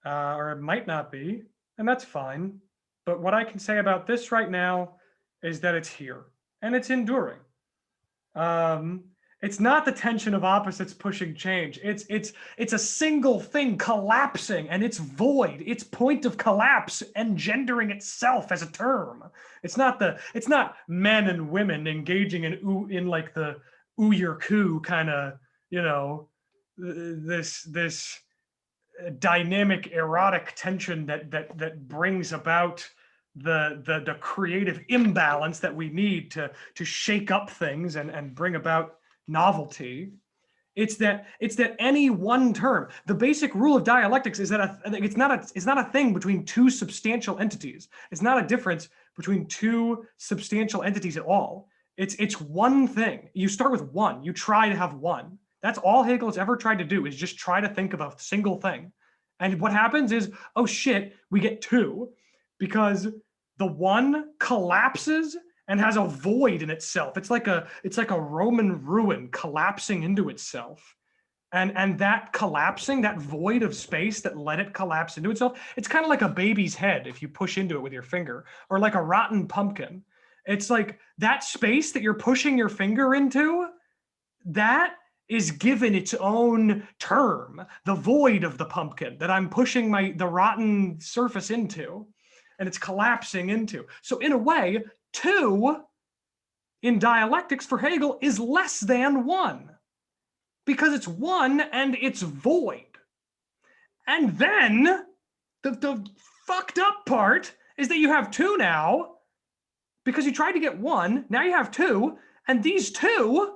or it might not be, and that's fine. But what I can say about this right now is that it's here, and it's enduring. It's not the tension of opposites pushing change. It's a single thing collapsing, and it's void. Its point of collapse engendering itself as a term. It's not men and women engaging in like the Uyghur kind of, this dynamic erotic tension that brings about the creative imbalance that we need to shake up things and bring about novelty. It's that any one term. The basic rule of dialectics is that it's not a thing between two substantial entities. It's not a difference between two substantial entities at all. It's one thing. You start with one. You try to have one. That's all Hegel has ever tried to do, is just try to think of a single thing. And what happens is, oh shit, we get two, because the one collapses and has a void in itself. It's like a Roman ruin collapsing into itself. And that collapsing, that void of space that let it collapse into itself, it's kind of like a baby's head if you push into it with your finger, or like a rotten pumpkin. It's like that space that you're pushing your finger into, that is given its own term, the void of the pumpkin that I'm pushing the rotten surface into, and it's collapsing into. So in a way, two in dialectics for Hegel is less than one, because it's one and it's void. And then the fucked up part is that you have two now, because you tried to get one, now you have two, and these two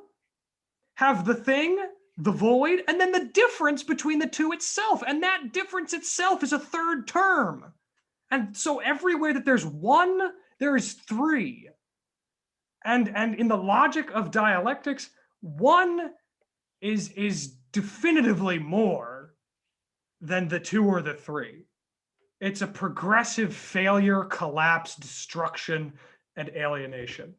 have the thing, the void, and then the difference between the two itself. And that difference itself is a third term. And so everywhere that there's one, there is three. And in the logic of dialectics, one is definitively more than the two or the three. It's a progressive failure, collapse, destruction, and alienation.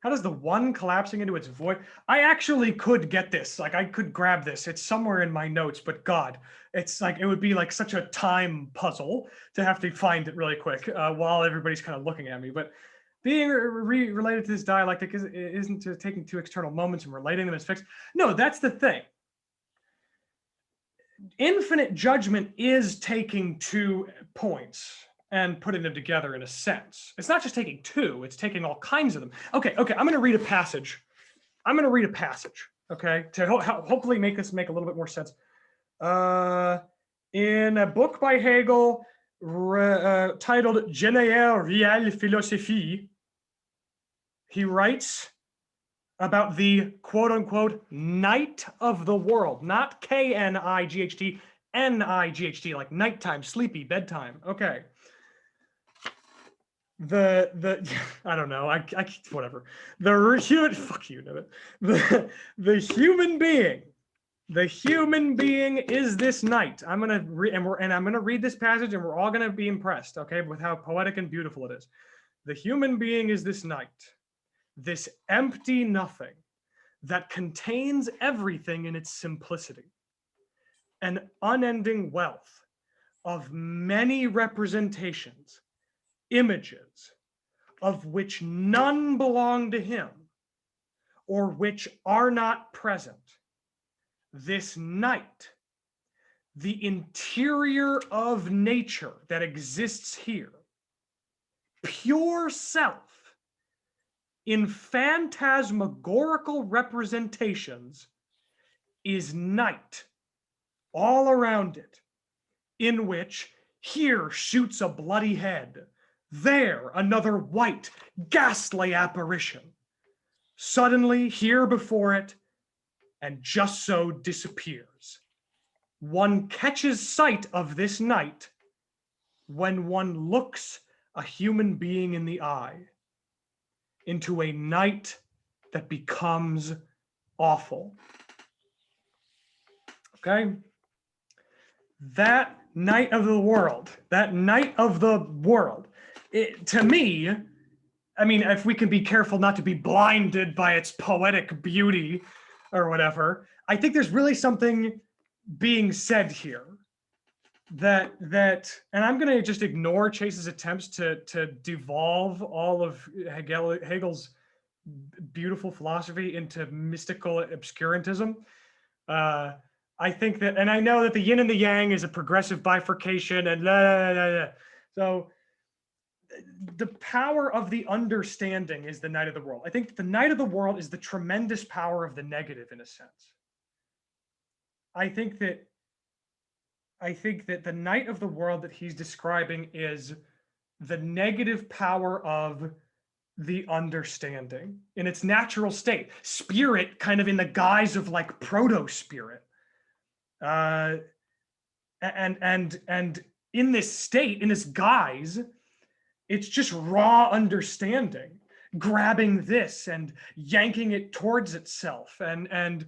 How does the one collapsing into its void? I actually could get this. Like, I could grab this. It's somewhere in my notes, but God, it's like, it would be like such a time puzzle to have to find it really quick while everybody's kind of looking at me. But being related to this dialectic isn't to taking two external moments and relating them as fixed. No, that's the thing. Infinite judgment is taking 2 points and putting them together in a sense. It's not just taking two, it's taking all kinds of them. Okay, I'm gonna read a passage. Okay, to hopefully make this make a little bit more sense. In a book by Hegel titled Général Réelle Philosophie, he writes about the quote unquote night of the world, not Knight, N-I-G-H-T, like nighttime, sleepy, bedtime. Okay. The I don't know. I whatever. The human fuck you, know it. The human being. The human being is this night. I'm gonna I'm gonna read this passage, and we're all gonna be impressed, okay, with how poetic and beautiful it is. The human being is this night, this empty nothing that contains everything in its simplicity, an unending wealth of many representations, images, of which none belong to him, or which are not present. This night, the interior of nature that exists here, pure self, in phantasmagorical representations, is night all around it, in which here shoots a bloody head, there another white, ghastly apparition, suddenly here before it, and just so disappears. One catches sight of this night when one looks a human being in the eye, into a night that becomes awful. Okay? That night of the world, to me, I mean, if we can be careful not to be blinded by its poetic beauty or whatever, I think there's really something being said here that and I'm going to just ignore Chase's attempts to devolve all of Hegel's beautiful philosophy into mystical obscurantism. I think that, and I know that the yin and the yang is a progressive bifurcation and so the power of the understanding is the night of the world. I think the night of the world is the tremendous power of the negative in a sense. I think that the night of the world that he's describing is the negative power of the understanding in its natural state. Spirit kind of in the guise of like proto-spirit. And in this state, in this guise, it's just raw understanding, grabbing this and yanking it towards itself and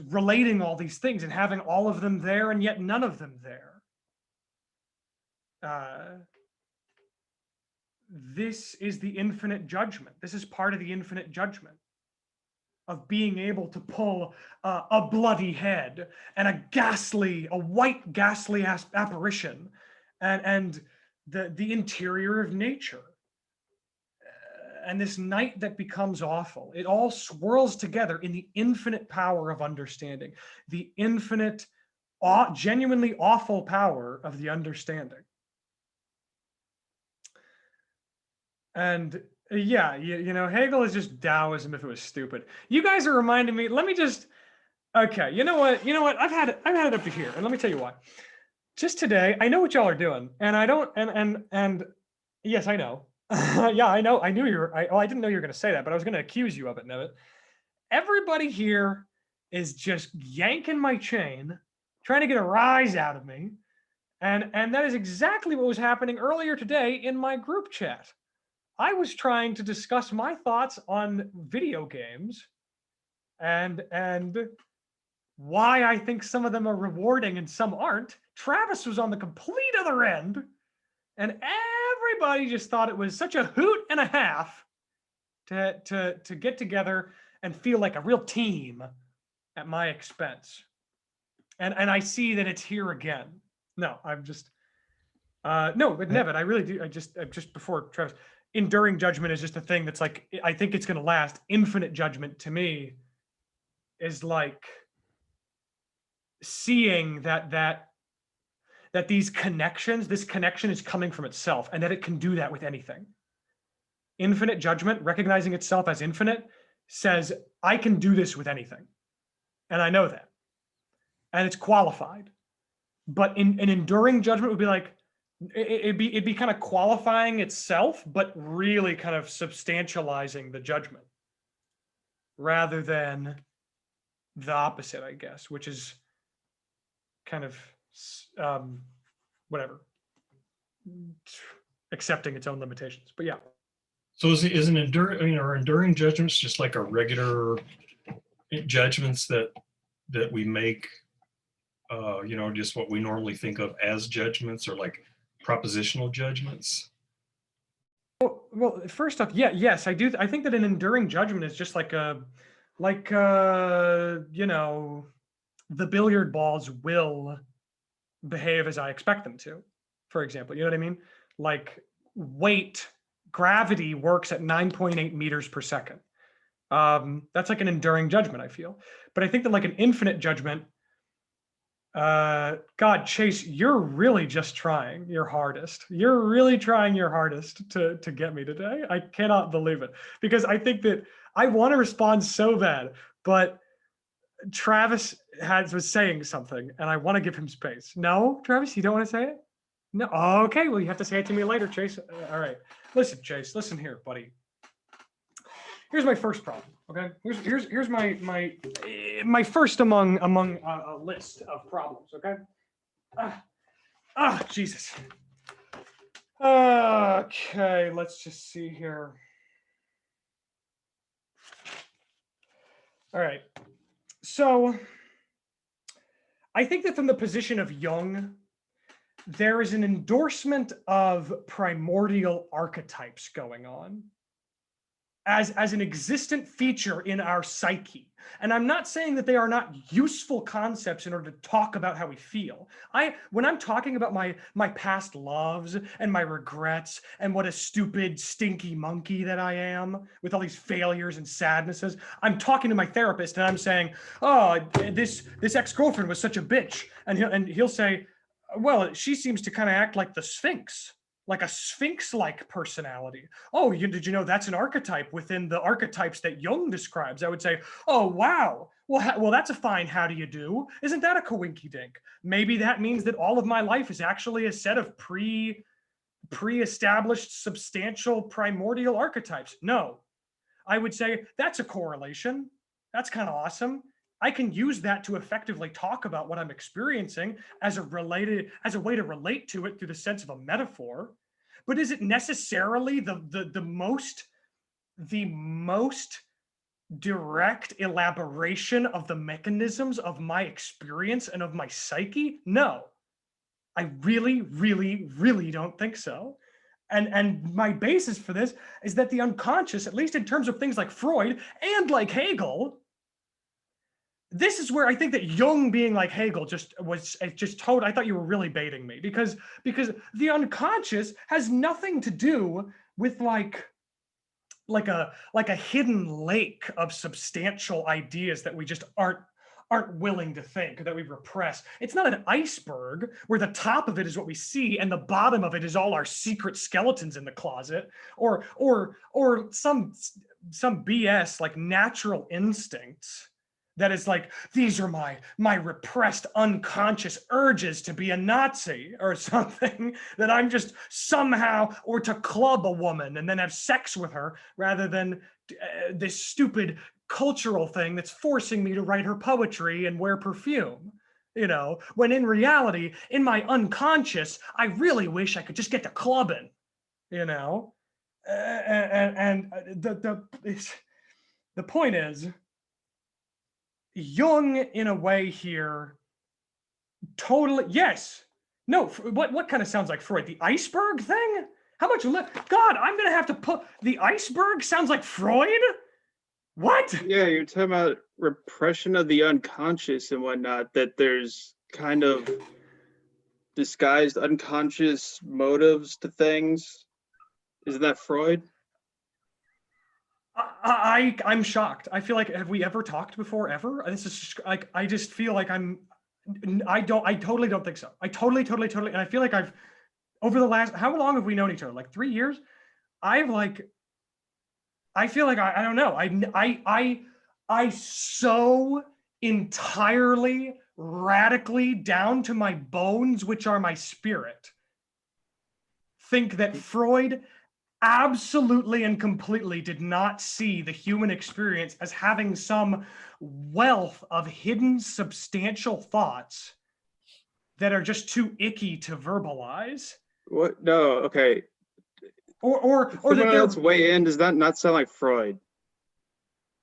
relating all these things and having all of them there and yet none of them there. This is the infinite judgment. This is part of the infinite judgment of being able to pull a bloody head and a white ghastly apparition and the interior of nature. And this night that becomes awful, it all swirls together in the infinite power of understanding, the infinite, genuinely awful power of the understanding. And yeah, you know, Hegel is just Taoism if it was stupid. You guys are reminding me, let me just, okay, you know what, I've had it up to here, and let me tell you why. Just today, I know what y'all are doing, and I don't, and yes, I know. Yeah, I know, I didn't know you were gonna say that, but I was gonna accuse you of it, Nevit. Everybody here is just yanking my chain, trying to get a rise out of me, and that is exactly what was happening earlier today in my group chat. I was trying to discuss my thoughts on video games and why I think some of them are rewarding and some aren't. Travis was on the complete other end, and everybody just thought it was such a hoot and a half to get together and feel like a real team at my expense. And I see that it's here again. No, I'm just no, but Nevin, I really do. I just before Travis. Enduring judgment is just a thing that's like, I think it's going to last. Infinite judgment to me is like seeing that these connections, this connection is coming from itself and that it can do that with anything. Infinite judgment, recognizing itself as infinite, says, I can do this with anything. And I know that. And it's qualified. But an enduring judgment would be like, it'd be kind of qualifying itself, but really kind of substantializing the judgment rather than the opposite, I guess, which is kind of whatever, accepting its own limitations. But yeah. So is an enduring, are enduring judgments just like a regular judgments that we make, just what we normally think of as judgments, or like propositional judgments? Well, first off, yes, I do. I think that an enduring judgment is just like the billiard balls will behave as I expect them to, for example. You know what I mean? Like gravity works at 9.8 meters per second. That's like an enduring judgment, I feel. But I think that like an infinite judgment, God, Chase, you're really just trying your hardest. You're really trying your hardest to get me today. I cannot believe it, because I think that I want to respond so bad, but Travis was saying something and I want to give him space. No, Travis, you don't want to say it? No. Okay, well, you have to say it to me later, Chase. All right. Listen, Chase, listen here, buddy. Here's my first problem. Okay. Here's my first among a list of problems. Okay. Jesus. Okay, let's just see here. All right. So I think that from the position of Jung, there is an endorsement of primordial archetypes going on as an existent feature in our psyche. And I'm not saying that they are not useful concepts in order to talk about how we feel. When I'm talking about my past loves and my regrets and what a stupid, stinky monkey that I am with all these failures and sadnesses, I'm talking to my therapist and I'm saying, oh, this ex-girlfriend was such a bitch. And he'll say, well, she seems to kind of act like the Sphinx, like a Sphinx-like personality. Oh, did you know that's an archetype within the archetypes that Jung describes? I would say, oh, wow. Well, that's a fine how do you do. Isn't that a coinky-dink? Maybe that means that all of my life is actually a set of pre-established substantial primordial archetypes. No, I would say that's a correlation. That's kind of awesome. I can use that to effectively talk about what I'm experiencing as a way to relate to it through the sense of a metaphor. But is it necessarily the most direct elaboration of the mechanisms of my experience and of my psyche? No, I really, really, really don't think so. And my basis for this is that the unconscious, at least in terms of things like Freud and like Hegel, this is where I think that Jung being like Hegel told, I thought you were really baiting me, because the unconscious has nothing to do with like a hidden lake of substantial ideas that we just aren't willing to think, that we repress. It's not an iceberg where the top of it is what we see and the bottom of it is all our secret skeletons in the closet, or some BS like natural instincts that is like, these are my repressed unconscious urges to be a Nazi or something, that I'm just somehow, or to club a woman and then have sex with her, rather than this stupid cultural thing that's forcing me to write her poetry and wear perfume. When in reality, in my unconscious, I really wish I could just get to clubbing, and the point is, Jung, in a way here, totally, yes. No, what kind of sounds like Freud? The iceberg thing? How much, God, I'm going to have to put, the iceberg sounds like Freud? What? Yeah, you're talking about repression of the unconscious and whatnot, that there's kind of disguised unconscious motives to things. Isn't that Freud? I'm shocked. I feel like, have we ever talked before, ever? This is just, like, I just feel like I totally don't think so. I totally, and I feel like I've, over the last, how long have we known each other? Like 3 years? I feel like, I don't know. I so entirely, radically, down to my bones, which are my spirit, think that Freud absolutely and completely did not see the human experience as having some wealth of hidden substantial thoughts that are just too icky to verbalize, What? No, okay. or that Someone they're else weigh in. Does that not sound like Freud?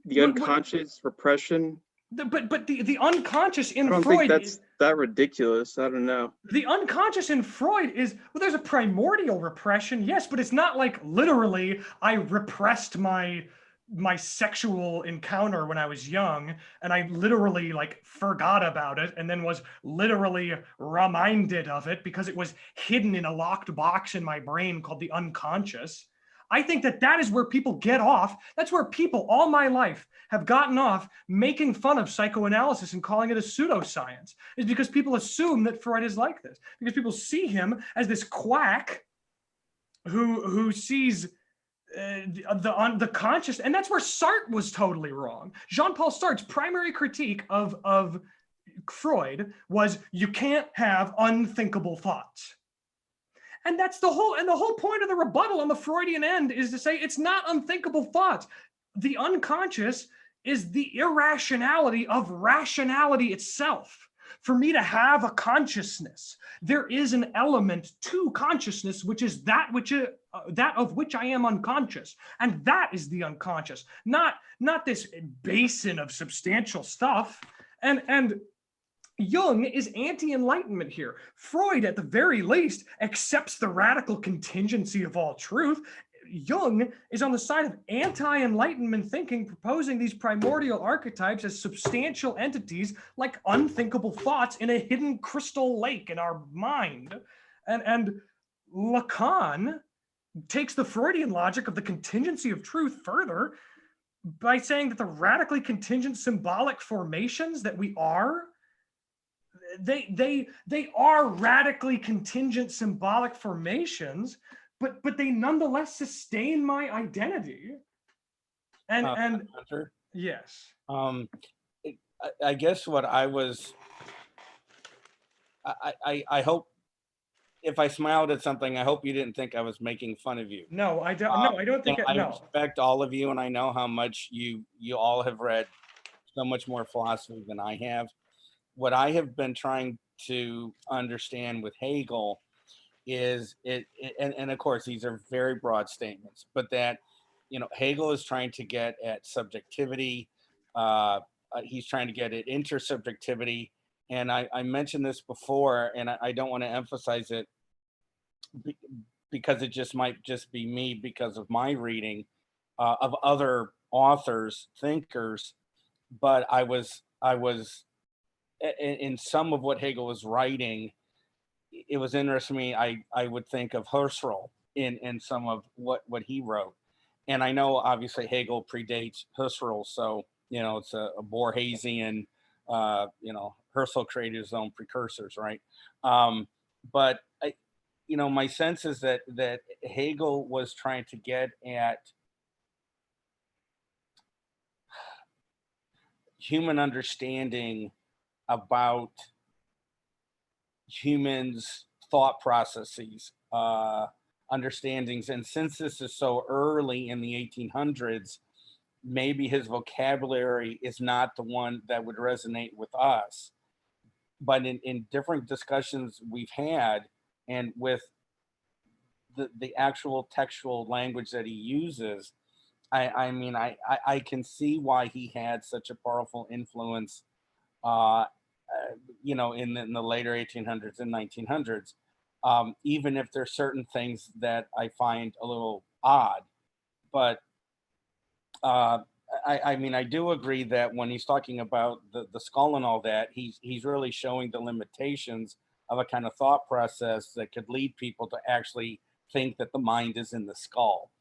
The what, unconscious repression. but the unconscious I in don't think Freud that's that ridiculous. I don't know. the unconscious in Freud is, well, there's a primordial repression, yes, but it's not like literally I repressed my sexual encounter when I was young and I literally like forgot about it and then was literally reminded of it because it was hidden in a locked box in my brain called the unconscious. I think that is where people get off. That's where people all my life have gotten off making fun of psychoanalysis and calling it a pseudoscience, is because people assume that Freud is like this, because people see him as this quack who sees the conscious, and that's where Sartre was totally wrong. Jean-Paul Sartre's primary critique of Freud was you can't have unthinkable thoughts. And that's the whole point of the rebuttal on the Freudian end is to say it's not unthinkable thoughts. The unconscious is the irrationality of rationality itself. For me to have a consciousness, there is an element to consciousness, which is that of which I am unconscious, and that is the unconscious, not this basin of substantial stuff. And Jung is anti-enlightenment here. Freud, at the very least, accepts the radical contingency of all truth. Jung is on the side of anti-enlightenment thinking, proposing these primordial archetypes as substantial entities like unthinkable thoughts in a hidden crystal lake in our mind. And Lacan takes the Freudian logic of the contingency of truth further by saying that the radically contingent symbolic formations that we are, they are radically contingent symbolic formations, but they nonetheless sustain my identity. And Hunter, yes. I guess what I was, I hope if I smiled at something, I hope you didn't think I was making fun of you. No, I don't. No, I don't think. I No. respect all of you, and I know how much you all have read so much more philosophy than I have. What I have been trying to understand with Hegel is and of course these are very broad statements, but that Hegel is trying to get at subjectivity. He's trying to get at intersubjectivity, and I mentioned this before, and I don't want to emphasize it because it just might just be me because of my reading of other authors, thinkers, but I was in some of what Hegel was writing. It was interesting to me. I would think of Husserl in some of what he wrote, and I know obviously Hegel predates Husserl, so it's a Borgesian. Husserl created his own precursors, right? But my sense is that Hegel was trying to get at human understanding about humans' thought processes, understandings. And since this is so early in the 1800s, maybe his vocabulary is not the one that would resonate with us. But in different discussions we've had, and with the actual textual language that he uses, I can see why he had such a powerful influence in the later 1800s and 1900s, even if there's certain things that I find a little odd. But I do agree that when he's talking about the skull and all that, he's really showing the limitations of a kind of thought process that could lead people to actually think that the mind is in the skull.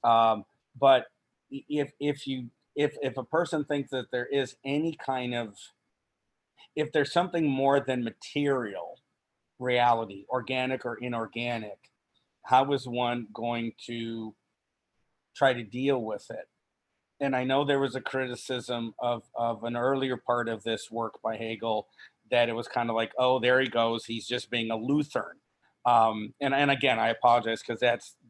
But if a person thinks that there is any kind of, if there's something more than material reality, organic or inorganic, how is one going to try to deal with it? And I know there was a criticism of an earlier part of this work by Hegel, that it was kind of like, oh, there he goes, he's just being a Lutheran. And again, I apologize, because that's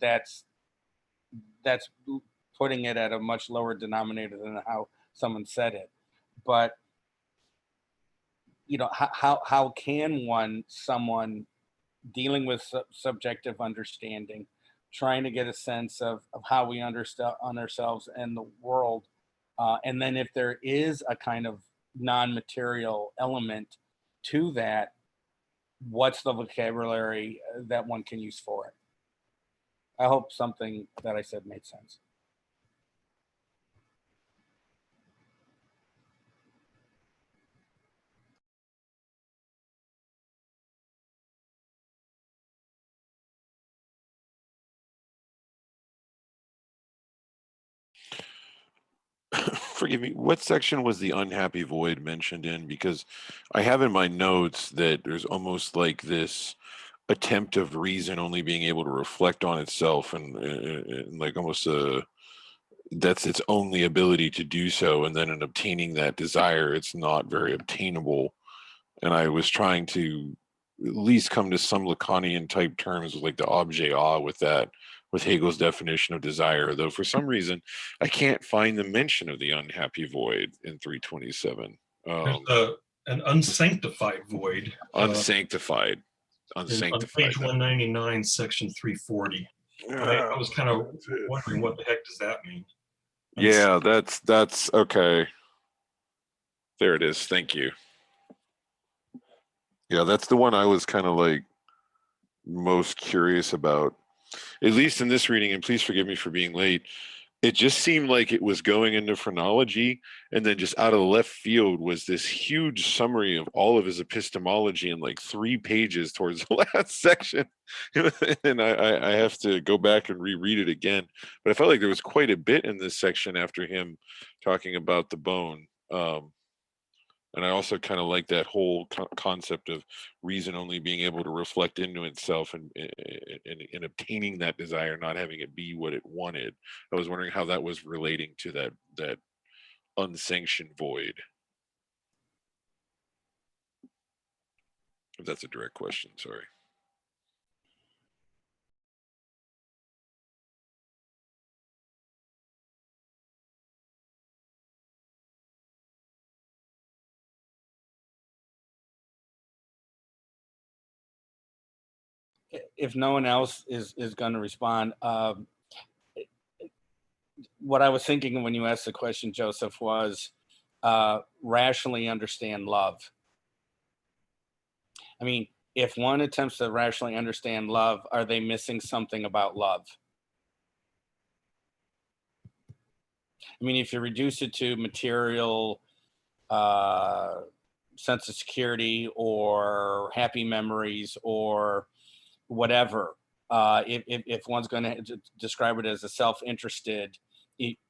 putting it at a much lower denominator than how someone said it. But you know, how can someone dealing with subjective understanding, trying to get a sense of how we understand on ourselves and the world, and then if there is a kind of non-material element to that, what's the vocabulary that one can use for it? I hope something that I said made sense. Forgive me, what section was the unhappy void mentioned in? Because I have in my notes that there's almost like this attempt of reason only being able to reflect on itself, and like almost that's its only ability to do so, and then in obtaining that desire, it's not very obtainable. And I was trying to at least come to some Lacanian type terms with like the objet a with that, with Hegel's definition of desire, though for some reason I can't find the mention of the unhappy void in 327. There's an unsanctified void Unsanctified. on Unsanctified. page 199, section 340. I was kind of wondering what the heck does that mean? Yeah, that's okay. There it is. Thank you. Yeah, that's the one I was kind of like most curious about, at least in this reading, and please forgive me for being late. It just seemed like it was going into phrenology, and then just out of left field was this huge summary of all of his epistemology in like 3 pages towards the last section. And I have to go back and reread it again. But I felt like there was quite a bit in this section after him talking about the bone. And I also kind of like that whole concept of reason only being able to reflect into itself and obtaining that desire, not having it be what it wanted. I was wondering how that was relating to that unsanctioned void. If that's a direct question, sorry. If no one else is going to respond, what I was thinking when you asked the question, Joseph, was rationally understand love. I mean, if one attempts to rationally understand love, are they missing something about love? I mean, if you reduce it to material sense of security or happy memories or whatever, if one's going to describe it as a self-interested,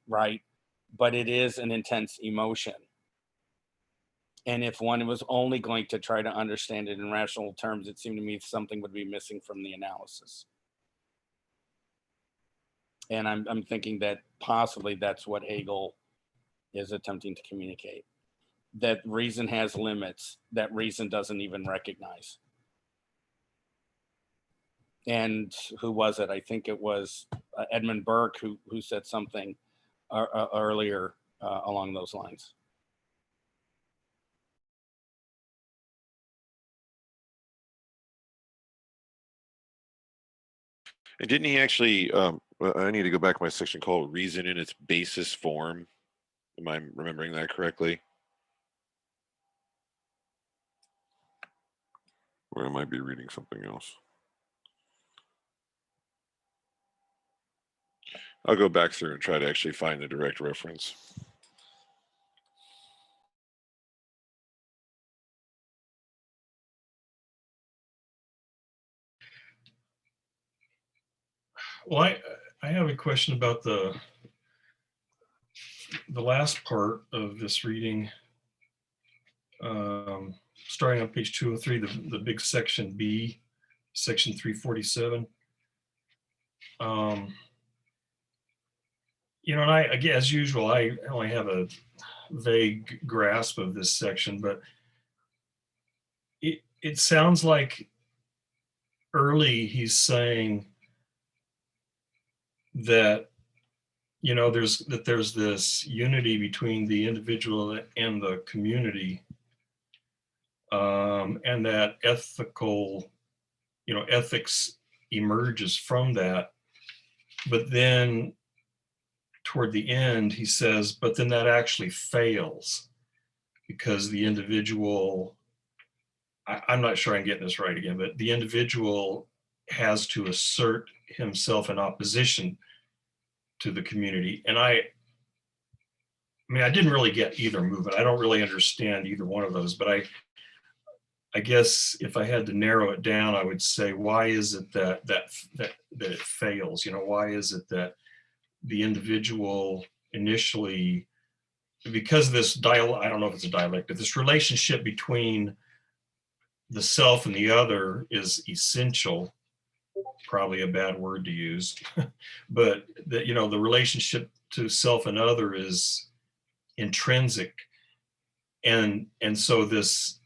right, but it is an intense emotion. And if one was only going to try to understand it in rational terms, it seemed to me something would be missing from the analysis. And I'm thinking that possibly that's what Hegel is attempting to communicate. That reason has limits that reason doesn't even recognize. And who was it? I think it was Edmund Burke who said something earlier along those lines. And didn't he actually, I need to go back to my section called Reason in its Basis Form. Am I remembering that correctly? Or I might be reading something else. I'll go back through and try to actually find the direct reference. Well, I have a question about the last part of this reading, starting on page 203, the big section B, section 347. You know, and I, again, as usual, I only have a vague grasp of this section, but it sounds like early he's saying that, you know, there's this unity between the individual and the community. and that ethics emerges from that. But then toward the end, he says, but then that actually fails because the individual, I'm not sure I'm getting this right again, but the individual has to assert himself in opposition to the community. And I mean, I didn't really get either movement. I don't really understand either one of those, but I guess if I had to narrow it down, I would say, why is it that it fails? Why is it that the individual initially, because this I don't know if it's a dialectic, this relationship between the self and the other is essential, probably a bad word to use, but that, the relationship to self and other is intrinsic. And so this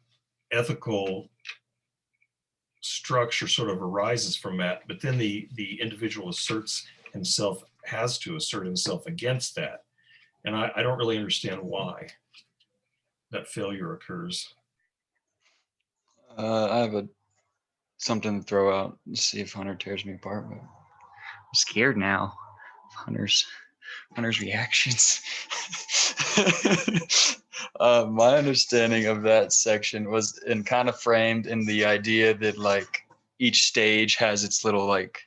ethical structure sort of arises from that, but then the individual has to assert himself against that. And I don't really understand why that failure occurs. I have something to throw out and see if Hunter tears me apart, but I'm scared now. Hunter's reactions. My understanding of that section was kind of framed in the idea that like each stage has its little like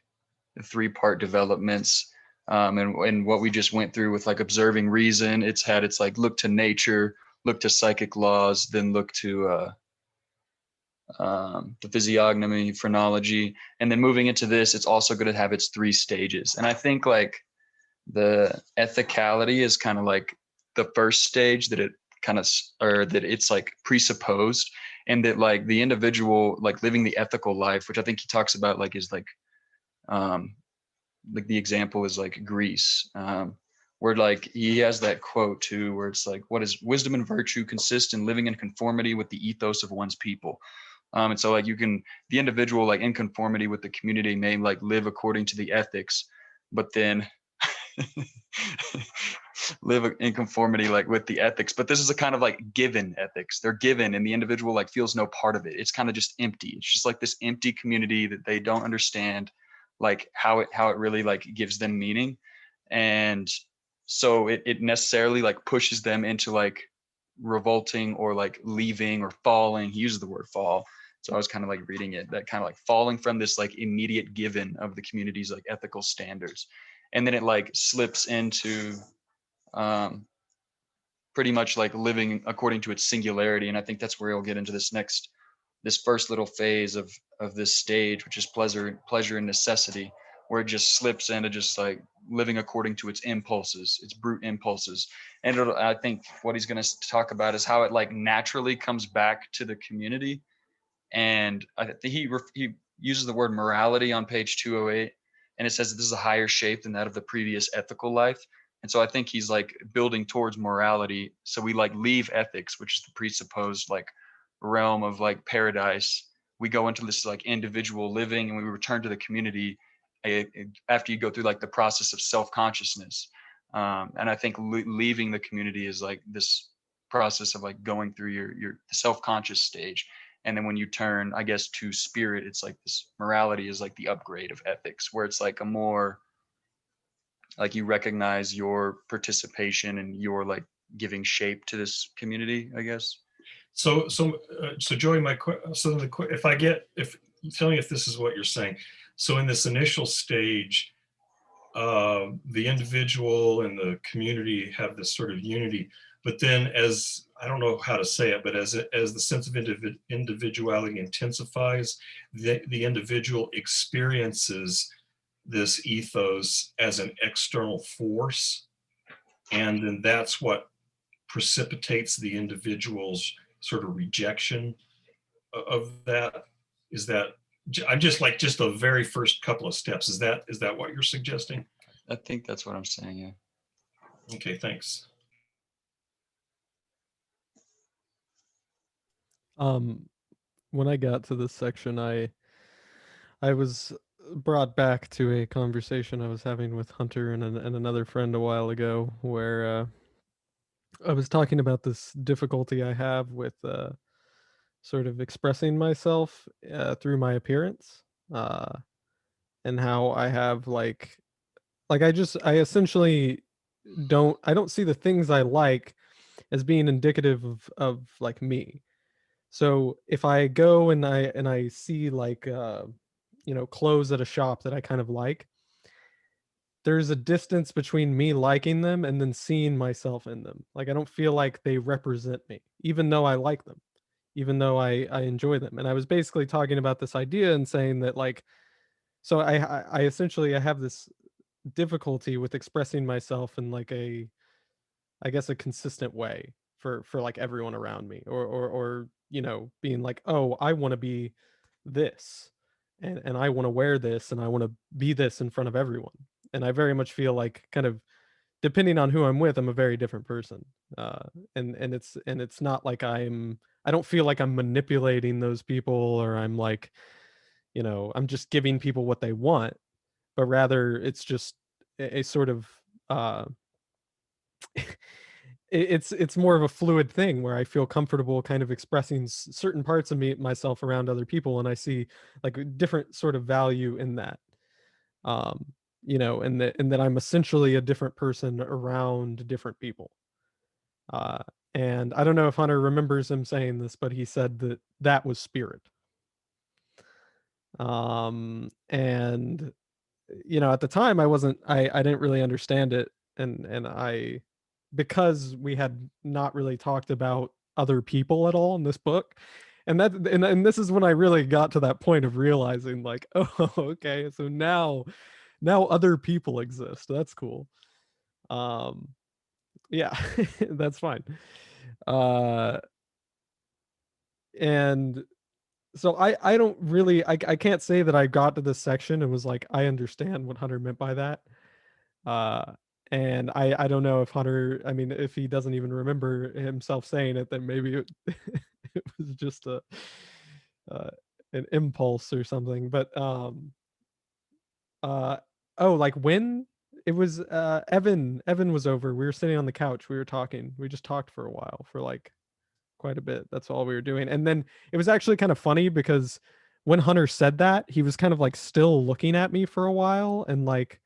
3-part developments. And what we just went through with like observing reason, it's had its like look to nature, look to psychic laws, then look to the physiognomy, phrenology, and then moving into this, it's also going to have its 3 stages. And I think like the ethicality is kind of like the first stage that it's like presupposed, and that like the individual like living the ethical life, which I think he talks about like is like the example is like Greece, where like he has that quote too, where it's like, what is wisdom and virtue consist in living in conformity with the ethos of one's people. And so like the individual like in conformity with the community may like live according to the ethics, but then live in conformity like with the ethics. But this is a kind of like given ethics. They're given and the individual like feels no part of it. It's kind of just empty. It's just like this empty community that they don't understand like how it really like gives them meaning. And so it necessarily like pushes them into like revolting or like leaving or falling. He uses the word fall. So I was kind of like reading it, that kind of like falling from this like immediate given of the community's like ethical standards. And then it like slips into pretty much like living according to its singularity. And I think that's where he'll get into this first little phase of this stage, which is pleasure and necessity, where it just slips into just like living according to its impulses, its brute impulses. And I think what he's going to talk about is how it like naturally comes back to the community. And I think he uses the word morality on page 208, and it says that this is a higher shape than that of the previous ethical life. And so I think he's like building towards morality. So we like leave ethics, which is the presupposed like realm of like paradise. We go into this like individual living, and we return to the community after you go through like the process of self-consciousness. And I think leaving the community is like this process of like going through your self-conscious stage. And then when you turn, I guess, to spirit, it's like this morality is like the upgrade of ethics, where it's like a more like you recognize your participation and your like giving shape to this community, I guess. So Joey, if tell me if this is what you're saying. So in this initial stage, the individual and the community have this sort of unity, but then as I don't know how to say it, but as the sense of individuality intensifies, the individual experiences this ethos as an external force, and then that's what precipitates the individual's sort of rejection of that. Is that I'm just the very first couple of steps? Is that what you're suggesting? I think that's what I'm saying. Yeah. Okay, thanks. When I got to this section, I was brought back to a conversation I was having with Hunter and another friend a while ago, where I was talking about this difficulty I have with sort of expressing myself through my appearance, and how I have I essentially don't see the things I like as being indicative of like me. So if I go and I see like clothes at a shop that I kind of like, there's a distance between me liking them and then seeing myself in them. Like I don't feel like they represent me, even though I like them, even though I enjoy them. And I was basically talking about this idea and saying that like, so I essentially I have this difficulty with expressing myself in like I guess a consistent way for like everyone around me, or being like, oh, I want to be this, and I want to wear this, and I want to be this in front of everyone. And I very much feel like, kind of depending on who I'm with, I'm a very different person. And it's not like I don't feel like I'm manipulating those people, or I'm like, I'm just giving people what they want, but rather it's just a sort of uh it's more of a fluid thing where I feel comfortable kind of expressing certain parts of me myself around other people, and I see like a different sort of value in that. Um, and that I'm essentially a different person around different people. Uh, and I don't know if Hunter remembers him saying this, but he said that that was spirit. And at the time I didn't really understand it, and I because we had not really talked about other people at all in this book. And this is when I really got to that point of realizing like, oh, okay, so now other people exist. That's cool. Um yeah, that's fine. Uh and so I don't really I can't say that I got to this section and was like, I understand what Hunter meant by that. Uh, and I don't know if Hunter, I mean, if he doesn't even remember himself saying it, then maybe it was just uh, an impulse or something. But uh, oh, like when it was Evan was over, we were sitting on the couch, we were talking, we just talked for a while, for like quite a bit. That's all we were doing. And then it was actually kind of funny because when Hunter said that, he was kind of like still looking at me for a while and like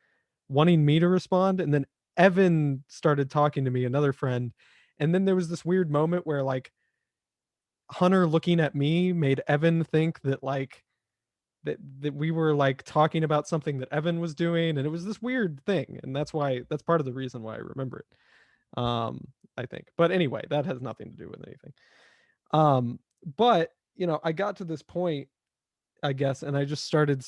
wanting me to respond. And then Evan started talking to me, another friend. And then there was this weird moment where like Hunter looking at me made Evan think that like that we were like talking about something that Evan was doing. And it was this weird thing. And that's part of the reason why I remember it. I think. But anyway, that has nothing to do with anything. But I got to this point, I guess, and I just started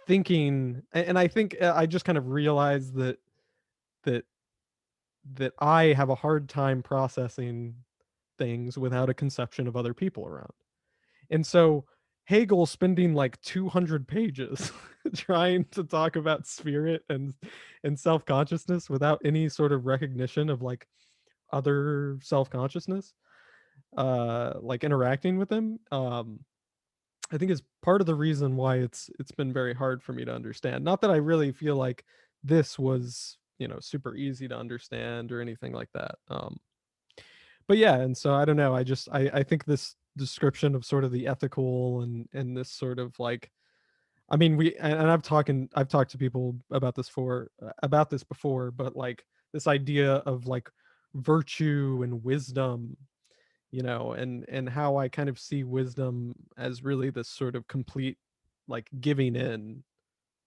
thinking, and I think I just kind of realized that that I have a hard time processing things without a conception of other people around. And so Hegel spending like 200 pages trying to talk about spirit and self-consciousness without any sort of recognition of like other self-consciousness, like interacting with them, I think is part of the reason why it's been very hard for me to understand. Not that I really feel like this was, super easy to understand or anything like that. But yeah, and so I don't know. I think this description of sort of the ethical and this sort of like, I mean, I've talked to people about this before, but like this idea of like virtue and wisdom, and how I kind of see wisdom as really this sort of complete like giving in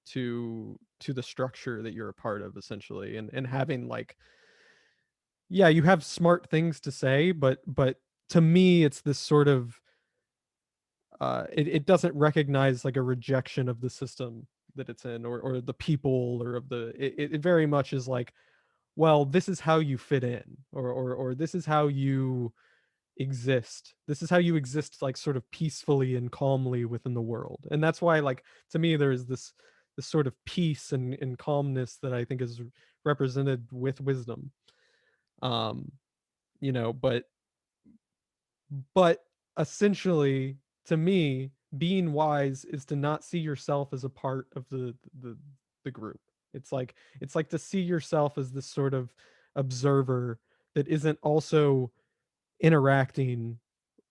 to the structure that you're a part of, essentially, and having like, yeah, you have smart things to say, but to me it's this sort of it doesn't recognize like a rejection of the system that it's in, or the people, or of the it very much is like, well, this is how you fit in, or this is how you exist. This is how you exist, like sort of peacefully and calmly within the world. And that's why, like, to me, there's this sort of peace and calmness that I think is represented with wisdom. Um, but essentially, to me, being wise is to not see yourself as a part of the group. It's like to see yourself as this sort of observer that isn't also interacting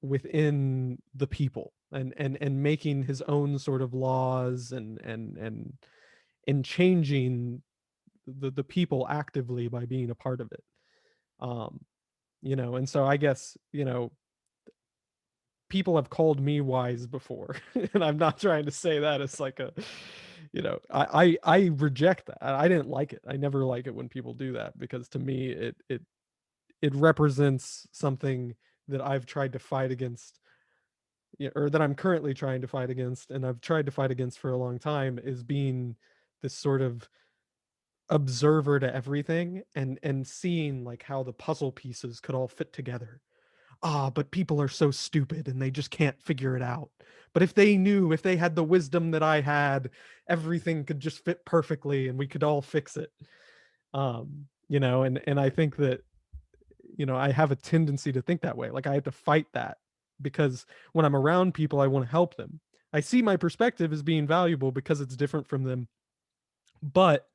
within the people, and making his own sort of laws, and changing the people actively by being a part of it. um and so I guess, people have called me wise before, and I'm not trying to say that as like a, I reject that. I didn't like it. I never like it when people do that, because to me it represents something that I've tried to fight against, or that I'm currently trying to fight against, and I've tried to fight against for a long time, is being this sort of observer to everything, and seeing like how the puzzle pieces could all fit together. But people are so stupid and they just can't figure it out. But if they knew, if they had the wisdom that I had, everything could just fit perfectly and we could all fix it. And I think that, I have a tendency to think that way. Like I have to fight that, because when I'm around people, I want to help them. I see my perspective as being valuable because it's different from them. But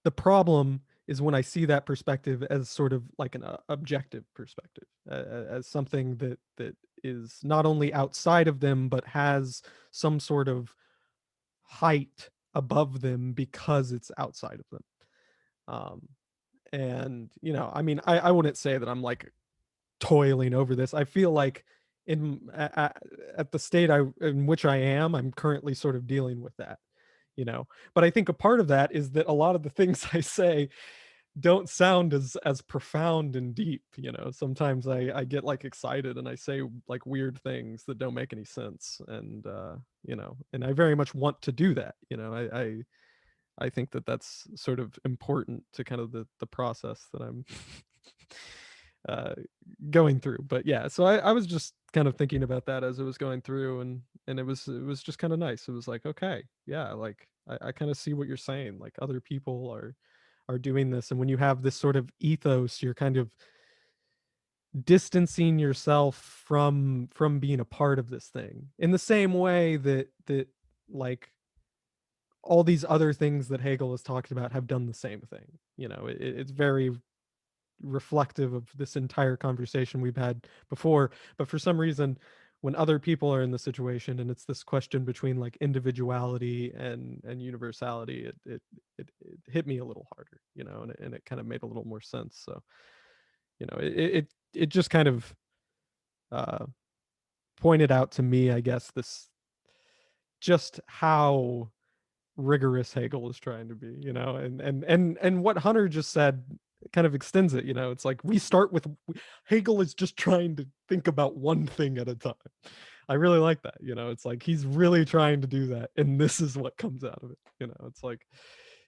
the problem is when I see that perspective as sort of like an objective perspective, as something that is not only outside of them, but has some sort of height above them because it's outside of them. And I mean, I wouldn't say that I'm like toiling over this. I feel like at the state in which I am, I'm currently sort of dealing with that. But I think a part of that is that a lot of the things I say don't sound as profound and deep. Sometimes I get like excited and I say like weird things that don't make any sense, and and I very much want to do that. I think that that's sort of important to kind of the process that I'm uh going through. But yeah, so I was just kind of thinking about that as it was going through, and it was just kind of nice. It was like, okay, yeah, like I kind of see what you're saying. Like other people are doing this, and when you have this sort of ethos, you're kind of distancing yourself from being a part of this thing, in the same way that like all these other things that Hegel has talked about have done the same thing. It's very reflective of this entire conversation we've had before. But for some reason, when other people are in the situation, and it's this question between like individuality and universality, it hit me a little harder, and it kind of made a little more sense. So it just kind of uh pointed out to me, I guess, this just how rigorous Hegel is trying to be, and what Hunter just said kind of extends it. It's like we start with Hegel is just trying to think about one thing at a time. I really like that. It's like he's really trying to do that, and this is what comes out of it. It's like,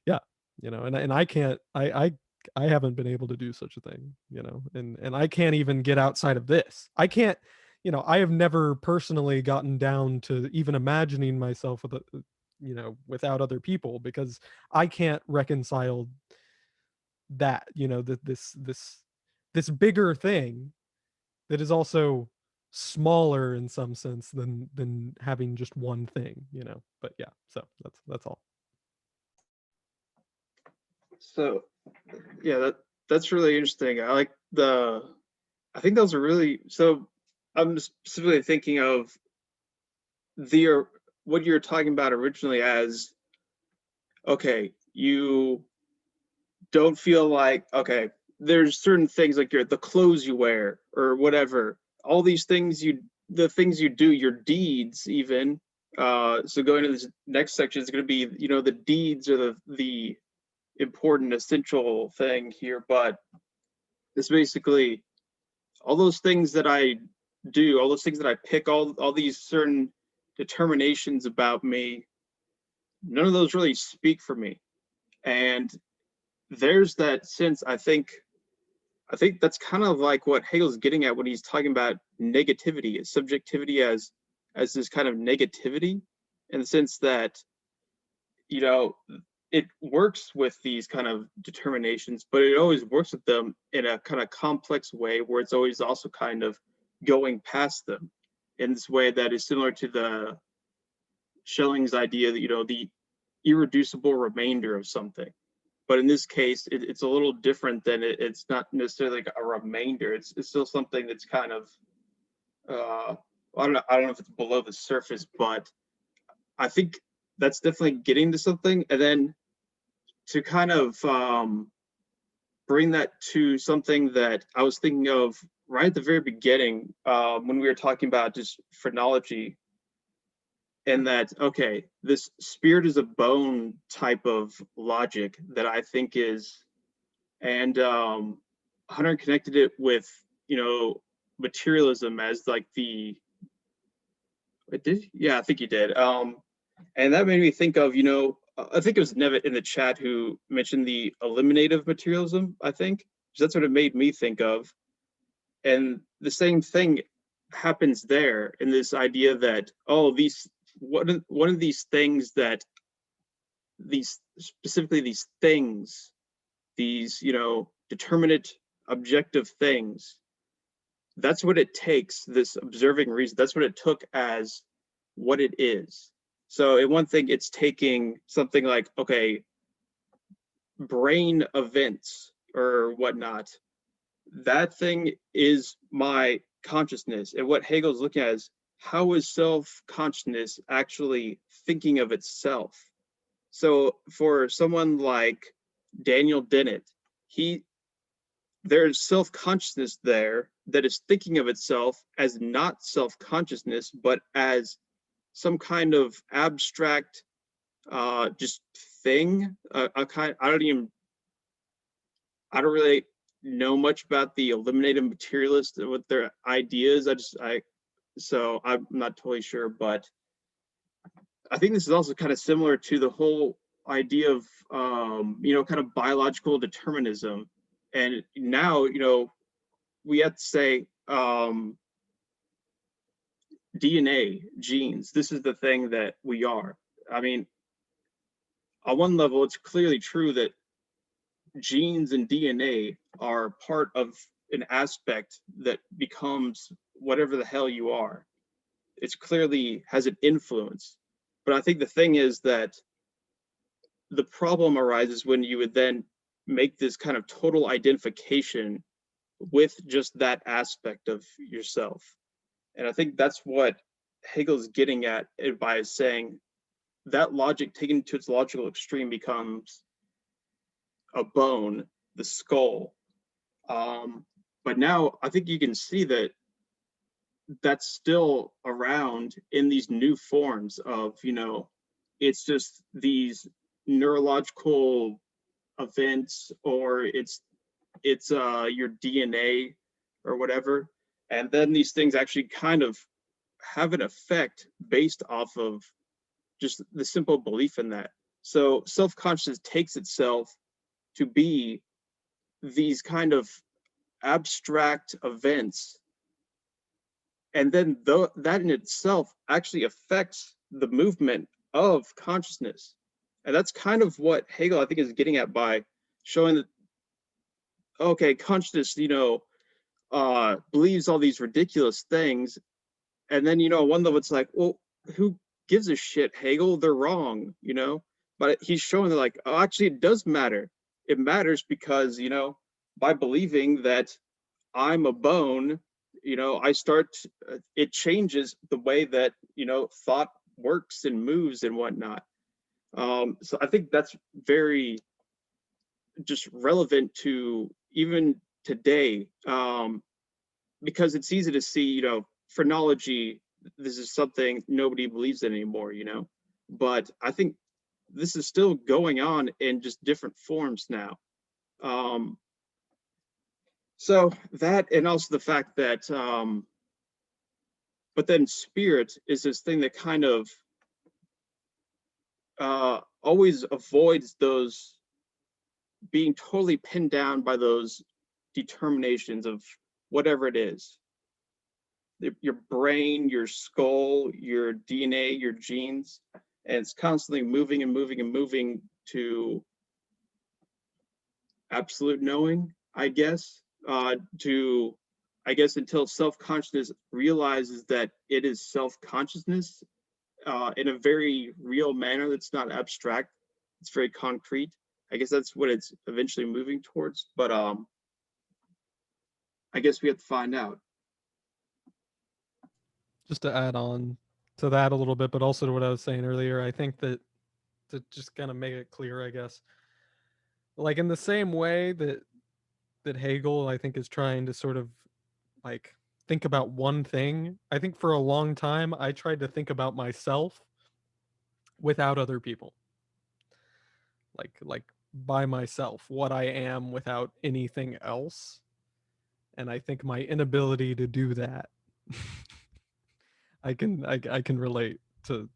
yeah, and I can't, I haven't been able to do such a thing, and I can't even get outside of this. I can't, I have never personally gotten down to even imagining myself with a, without other people, because I can't reconcile that, that this bigger thing that is also smaller in some sense than having just one thing. But yeah, so that's all. So yeah, that's really interesting. I think those are really, so I'm specifically thinking of what you're talking about originally as, okay, you don't feel like, okay, there's certain things like the clothes you wear or whatever, all these things the things you do, your deeds even. So going to this next section is going to be, the deeds are the important essential thing here, but it's basically all those things that I do, all those things that I pick, all these certain determinations about me, none of those really speak for me. And there's that sense, I think that's kind of like what Hegel's getting at when he's talking about negativity, subjectivity as this kind of negativity, in the sense that, it works with these kind of determinations, but it always works with them in a kind of complex way where it's always also kind of going past them in this way that is similar to the Schelling's idea that, the irreducible remainder of something. But in this case, it's a little different than it's not necessarily like a remainder. It's still something that's kind of I don't know if it's below the surface, but I think that's definitely getting to something. And then to kind of bring that to something that I was thinking of right at the very beginning, when we were talking about just phrenology, and that, okay, this spirit is a bone type of logic that I think is, and Hunter connected it with, materialism as like yeah, I think he did. And that made me think of, I think it was Nevitt in the chat who mentioned the eliminative materialism, I think. That's what it made me think of. And the same thing happens there in this idea that, oh, one of these things that specifically these things, these, determinate objective things, that's what it takes, this observing reason, that's what it took as what it is. So in one thing, it's taking something like, okay, brain events or whatnot, that thing is my consciousness. And what Hegel's looking at is, how is self-consciousness actually thinking of itself? So for someone like Daniel Dennett, there's self-consciousness there that is thinking of itself as not self-consciousness, but as some kind of abstract just thing. I don't really know much about the eliminative materialists and what their ideas. So I'm not totally sure, but I think this is also kind of similar to the whole idea of kind of biological determinism. And now, we have to say DNA, genes, this is the thing that we are. I mean, on one level, it's clearly true that genes and DNA are part of an aspect that becomes whatever the hell you are. It's clearly has an influence. But I think the thing is that the problem arises when you would then make this kind of total identification with just that aspect of yourself. And I think that's what Hegel's getting at by saying that logic taken to its logical extreme becomes a bone, the skull. But now I think you can see that that's still around in these new forms of, it's just these neurological events, or it's your DNA or whatever. And then these things actually kind of have an effect based off of just the simple belief in that. So self-consciousness takes itself to be these kind of abstract events, and then that in itself actually affects the movement of consciousness. And that's kind of what Hegel, I think, is getting at by showing that, okay, consciousness, believes all these ridiculous things. And then, on one level, it's like, well, who gives a shit, Hegel? They're wrong, But he's showing that, like, oh, actually, it does matter. It matters because, by believing that I'm a bone, it changes the way that, thought works and moves and whatnot. So I think that's very just relevant to even today, because it's easy to see, phrenology, this is something nobody believes in anymore, but I think this is still going on in just different forms now. So that, and also the fact that, but then spirit is this thing that kind of always avoids those being totally pinned down by those determinations of whatever it is. Your brain, your skull, your DNA, your genes, and it's constantly moving and moving and moving to absolute knowing, I guess, until self-consciousness realizes that it is self-consciousness in a very real manner that's not abstract, it's very concrete. I guess that's what it's eventually moving towards, but I guess we have to find out. just to add on to that a little bit, but also to what I was saying earlier, I think that to just kind of make it clear, I guess, like in the same way that Hegel, I think, is trying to sort of like think about one thing. I think for a long time I tried to think about myself without other people. Like by myself, what I am without anything else. And I think my inability to do that I can relate to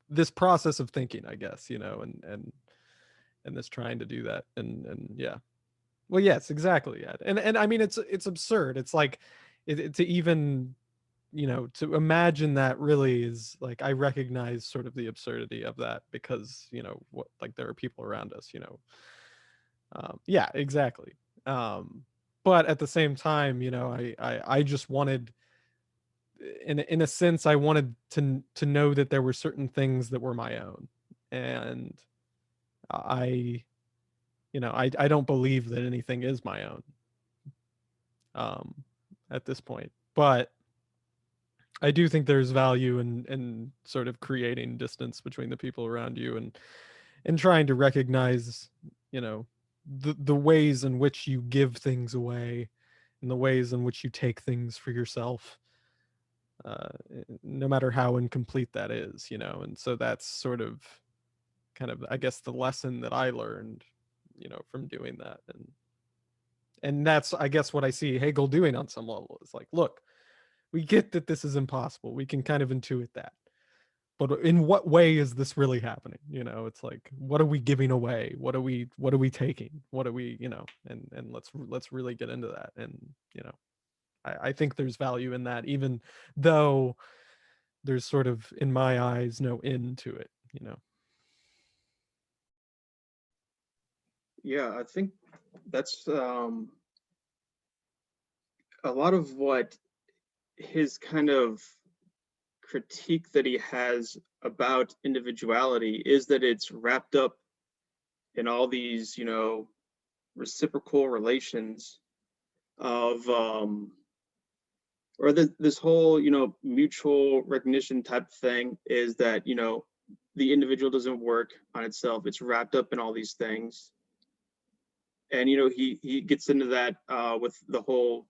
this process of thinking, I guess, you know, and this trying to do that. And yeah. Well, yes, exactly. Yeah. And I mean it's absurd. It's like to even, you know, to imagine that really is like, I recognize sort of the absurdity of that because, you know, what, like there are people around us, you know. Yeah, exactly. But at the same time, you know, I just wanted, in a sense, I wanted to know that there were certain things that were my own, and I, you know, I don't believe that anything is my own, um, at this point, but I do think there's value in sort of creating distance between the people around you and trying to recognize, you know, the ways in which you give things away and the ways in which you take things for yourself, no matter how incomplete that is, you know. And so that's sort of kind of, I guess, the lesson that I learned, you know, from doing that. And that's, I guess, what I see Hegel doing on some level is like, look, we get that this is impossible. We can kind of intuit that. But in what way is this really happening? You know, it's like, what are we giving away? What are we taking? What are we, you know, and let's really get into that. And, you know, I think there's value in that, even though there's sort of, in my eyes, no end to it, you know. Yeah, I think that's a lot of what his kind of critique that he has about individuality is that it's wrapped up in all these, you know, reciprocal relations of or this whole, you know, mutual recognition type of thing, is that, you know, the individual doesn't work on itself. It's wrapped up in all these things. And, you know, he gets into that with the whole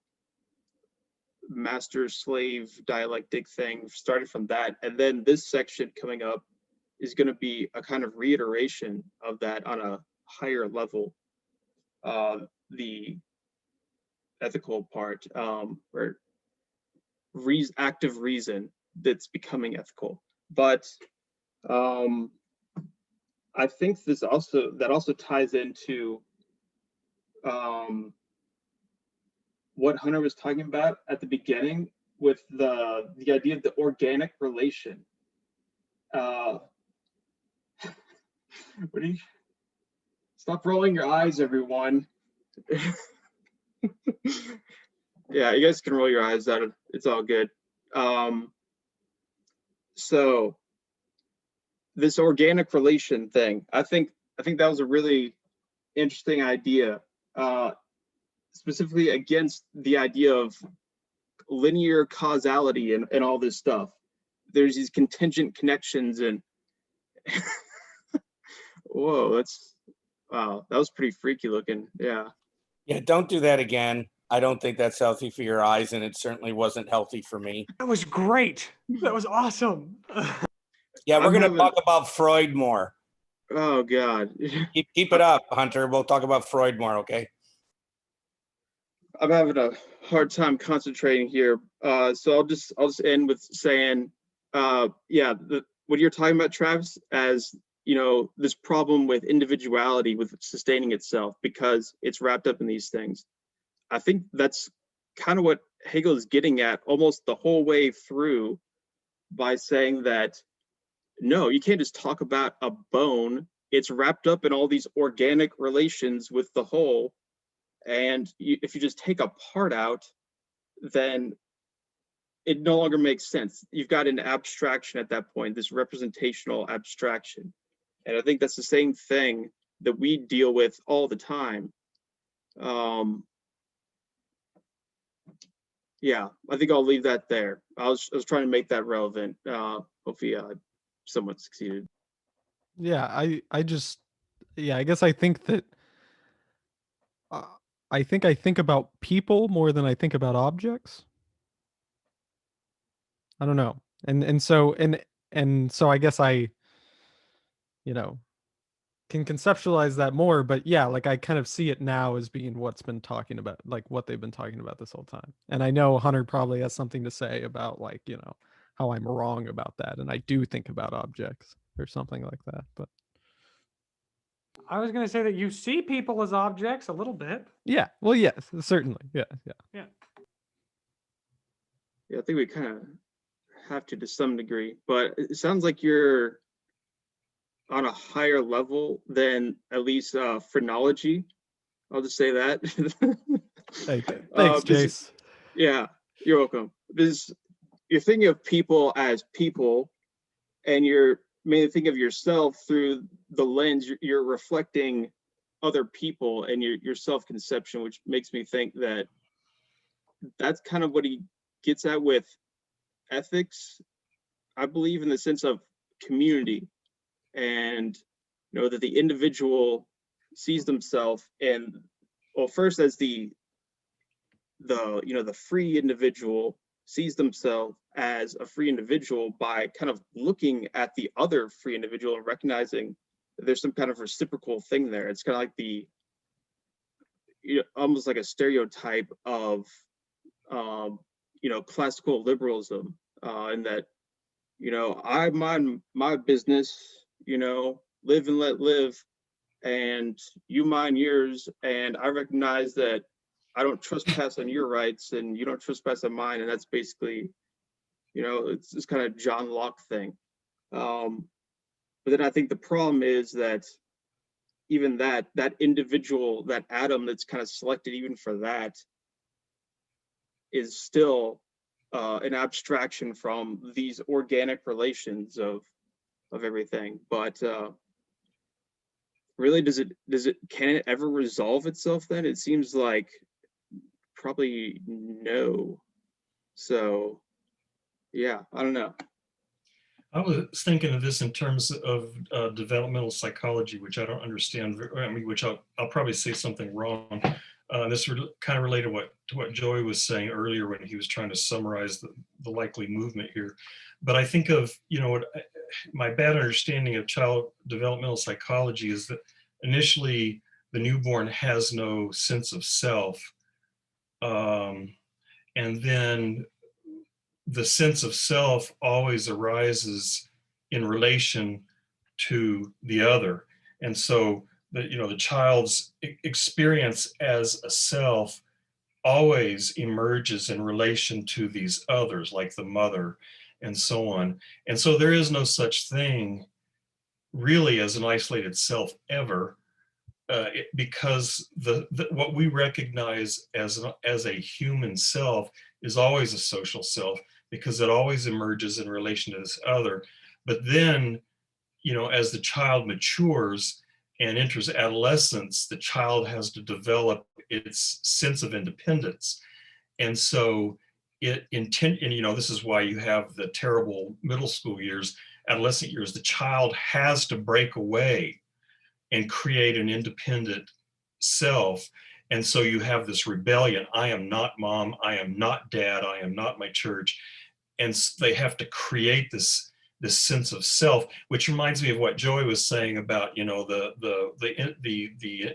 master slave dialectic thing, started from that. And then this section coming up is going to be a kind of reiteration of that on a higher level, the ethical part, where active reason that's becoming ethical. But I think this also ties into what Hunter was talking about at the beginning with the idea of the organic relation. What do you? Stop rolling your eyes, everyone. Yeah, you guys can roll your eyes out. It's all good. So this organic relation thing, I think that was a really interesting idea, specifically against the idea of linear causality and all this stuff. There's these contingent connections and whoa, wow, that was pretty freaky looking. Yeah. Yeah, don't do that again. I don't think that's healthy for your eyes, and it certainly wasn't healthy for me. That was great. That was awesome. Yeah, we're I'm going to having- talk about Freud more. Oh God. Keep it up, Hunter. We'll talk about Freud more, okay? I'm having a hard time concentrating here. So I'll just end with saying, yeah, what you're talking about, Travis, as you know, this problem with individuality, with sustaining itself because it's wrapped up in these things. I think that's kind of what Hegel is getting at almost the whole way through, by saying that no, you can't just talk about a bone. It's wrapped up in all these organic relations with the whole. And if you just take a part out, then it no longer makes sense. You've got an abstraction at that point, this representational abstraction. And I think that's the same thing that we deal with all the time. yeah, I think I'll leave that there. I was trying to make that relevant. Hopefully, somewhat succeeded. Yeah, I just, yeah, I guess I think that uh, I think about people more than I think about objects. I don't know. And so I guess I, you know, can conceptualize that more, but yeah, like I kind of see it now as being what's been talking about, like what they've been talking about this whole time. And I know Hunter probably has something to say about, like, how I'm wrong about that, and I do think about objects or something like that. But I was going to say that you see people as objects a little bit. yeah, well, yes, certainly, yeah. Yeah. Yeah, I think we kind of have to some degree, but it sounds like you're on a higher level than at least phrenology. I'll just say that. Hey, thanks, Jace. Yeah, you're welcome. Because you're thinking of people as people, and you're mainly thinking of yourself through the lens. You're reflecting other people and your self-conception, which makes me think that that's kind of what he gets at with ethics, I believe, in the sense of community, and that the individual sees themselves, and well, first as the free individual sees themselves as a free individual by kind of looking at the other free individual and recognizing that there's some kind of reciprocal thing there. It's kind of like almost like a stereotype of classical liberalism, in that I mind my business, live and let live, and you mind yours, and I recognize that I don't trespass on your rights and you don't trespass on mine. And that's basically, it's this kind of John Locke thing. But then I think the problem is that even that individual, that atom that's kind of selected even for that, is still an abstraction from these organic relations of everything. But really, can it ever resolve itself then? It seems like probably no. So yeah, I don't know. I was thinking of this in terms of developmental psychology, which I don't understand. I mean, which I'll probably say something wrong. This kind of related to what Joey was saying earlier when he was trying to summarize the likely movement here. But I think of, my bad understanding of child developmental psychology is that initially the newborn has no sense of self. And then the sense of self always arises in relation to the other. And so the child's experience as a self always emerges in relation to these others, like the mother and so on. And so there is no such thing really as an isolated self ever, because what we recognize as a human self is always a social self, because it always emerges in relation to this other. But then, as the child matures and enters adolescence, the child has to develop its sense of independence. And so this is why you have the terrible middle school years, adolescent years. The child has to break away and create an independent self. And so you have this rebellion. I am not mom. I am not dad. I am not my church. And they have to create this sense of self, which reminds me of what Joey was saying about, the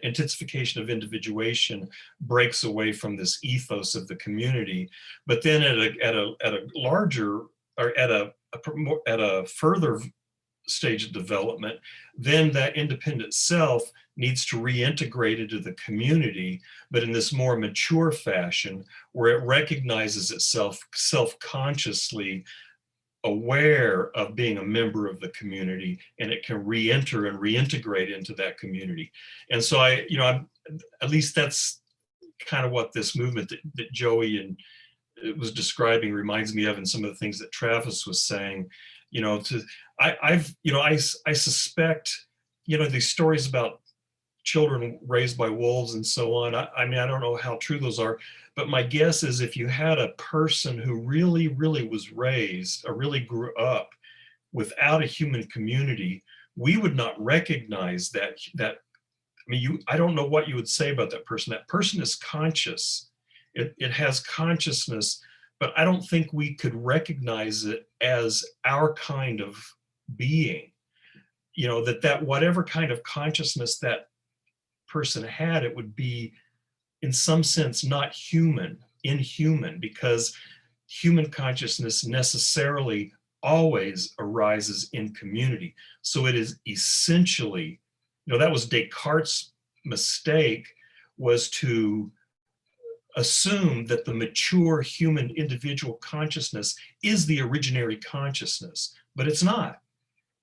intensification of individuation breaks away from this ethos of the community. But then at a larger, or at a further stage of development, then that independent self needs to reintegrate into the community, but in this more mature fashion, where it recognizes itself self-consciously aware of being a member of the community, and it can re-enter and reintegrate into that community. And so at least that's kind of what this movement that Joey and was describing reminds me of, and some of the things that Travis was saying. I suspect, these stories about children raised by wolves and so on. I mean, I don't know how true those are, but my guess is if you had a person who really, really was raised or really grew up without a human community, we would not recognize that. I mean, I don't know what you would say about that person. That person is conscious. It has consciousness, but I don't think we could recognize it as our kind of being. You know, that whatever kind of consciousness that person had, it would be in some sense not human, inhuman, because human consciousness necessarily always arises in community. So it is essentially, you know, that was Descartes' mistake, was to assume that the mature human individual consciousness is the originary consciousness, but it's not.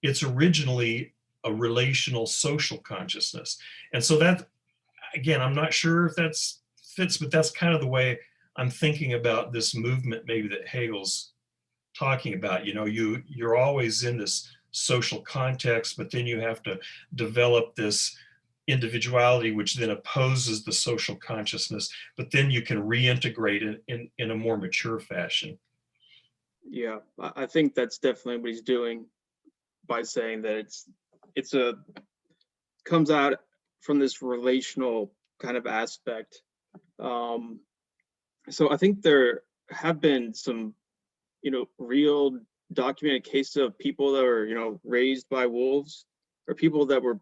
It's originally a relational social consciousness. And so that, again, I'm not sure if that's fits, but that's kind of the way I'm thinking about this movement maybe that Hegel's talking about. You know, you're always in this social context, but then you have to develop this individuality, which then opposes the social consciousness, but then you can reintegrate it in a more mature fashion. Yeah, I think that's definitely what he's doing by saying that it's a comes out from this relational kind of aspect. So I think there have been some, you know, real documented cases of people that were, you know, raised by wolves, or people that were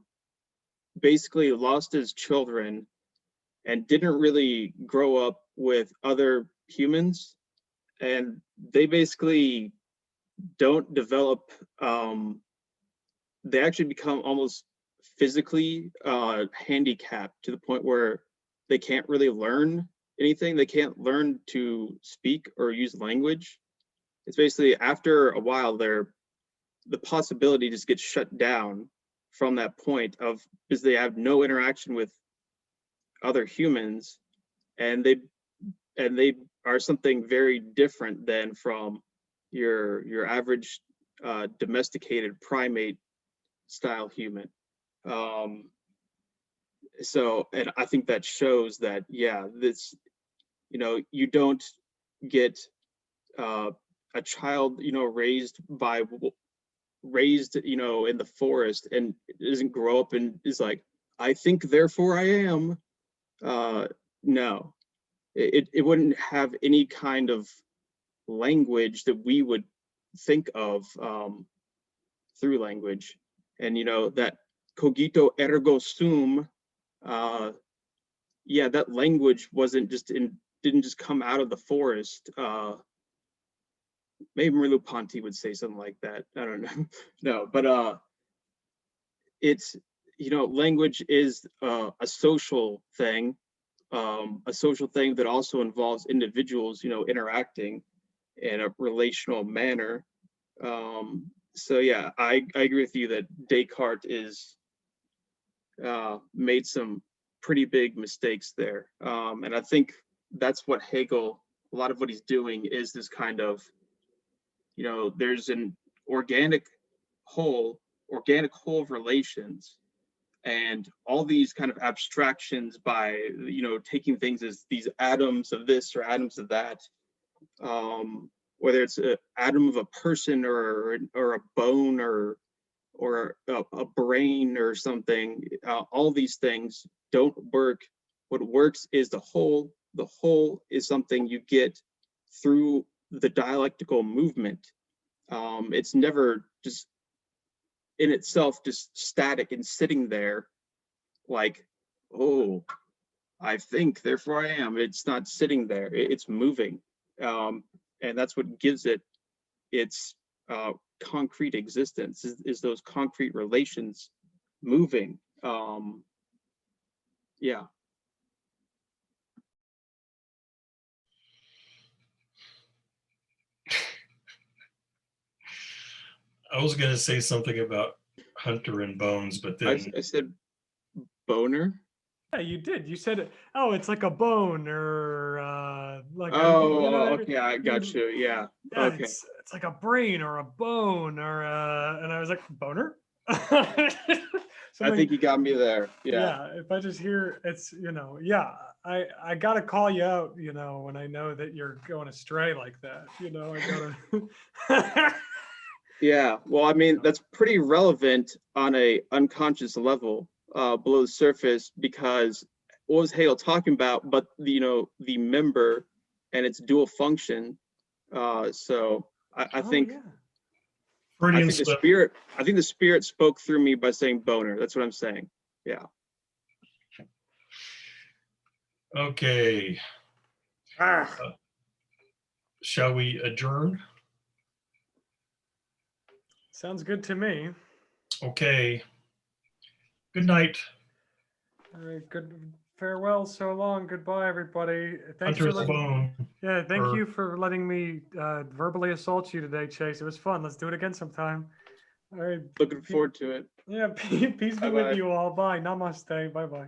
basically lost as children and didn't really grow up with other humans, and they basically don't develop, they actually become almost physically handicapped to the point where they can't really learn anything. They can't learn to speak or use language. It's basically after a while, the possibility just gets shut down from that point of, because they have no interaction with other humans, and they are something very different than from your average domesticated primate style human. So, and I think that shows that, yeah, this, you know, you don't get a child, you know, raised, you know, in the forest, and doesn't grow up and is like, I think therefore I am. No, it wouldn't have any kind of language that we would think of through language. And, you know, that cogito ergo sum, yeah, that language didn't just come out of the forest. Maybe Merleau-Ponty would say something like that. I don't know. No, but it's, you know, language is a social thing that also involves individuals, you know, interacting in a relational manner. So yeah, I agree with you that Descartes is made some pretty big mistakes there. And I think that's what Hegel, a lot of what he's doing is this kind of, you know, there's an organic whole of relations, and all these kind of abstractions by, you know, taking things as these atoms of this or atoms of that, whether it's an atom of a person or a bone or a brain or something, all these things don't work. What works is the whole. The whole is something you get through the dialectical movement. It's never just in itself just static and sitting there like, oh, I think therefore I am. It's not sitting there, it's moving. And that's what gives it its concrete existence, is those concrete relations moving. Yeah. I was going to say something about Hunter and Bones, but then I said boner. Yeah, you did. You said, "Oh, it's like a bone," or like Oh, you know, okay, I got you. Yeah. yeah, Okay. it's like a brain or a bone or and I was like, boner. I think you got me there. Yeah. If I just hear it's, I gotta call you out, when I know that you're going astray like that, I gotta. Yeah. Well, I mean, that's pretty relevant on a unconscious level, below the surface, because what was Hegel talking about? But the member and its dual function. So I think. Yeah. Freudian I slip. think the spirit spoke through me by saying boner. That's what I'm saying. Yeah. Okay. Shall we adjourn? Sounds good to me. Okay. Good night. All right, good farewell, so long, goodbye, everybody. Thanks Hunter for is the bone. Yeah, thank Or- you for letting me verbally assault you today, Chase. It was fun. Let's do it again sometime. All right. Looking forward to it. Yeah, peace be Bye-bye. with you all. Bye. Namaste. Bye bye.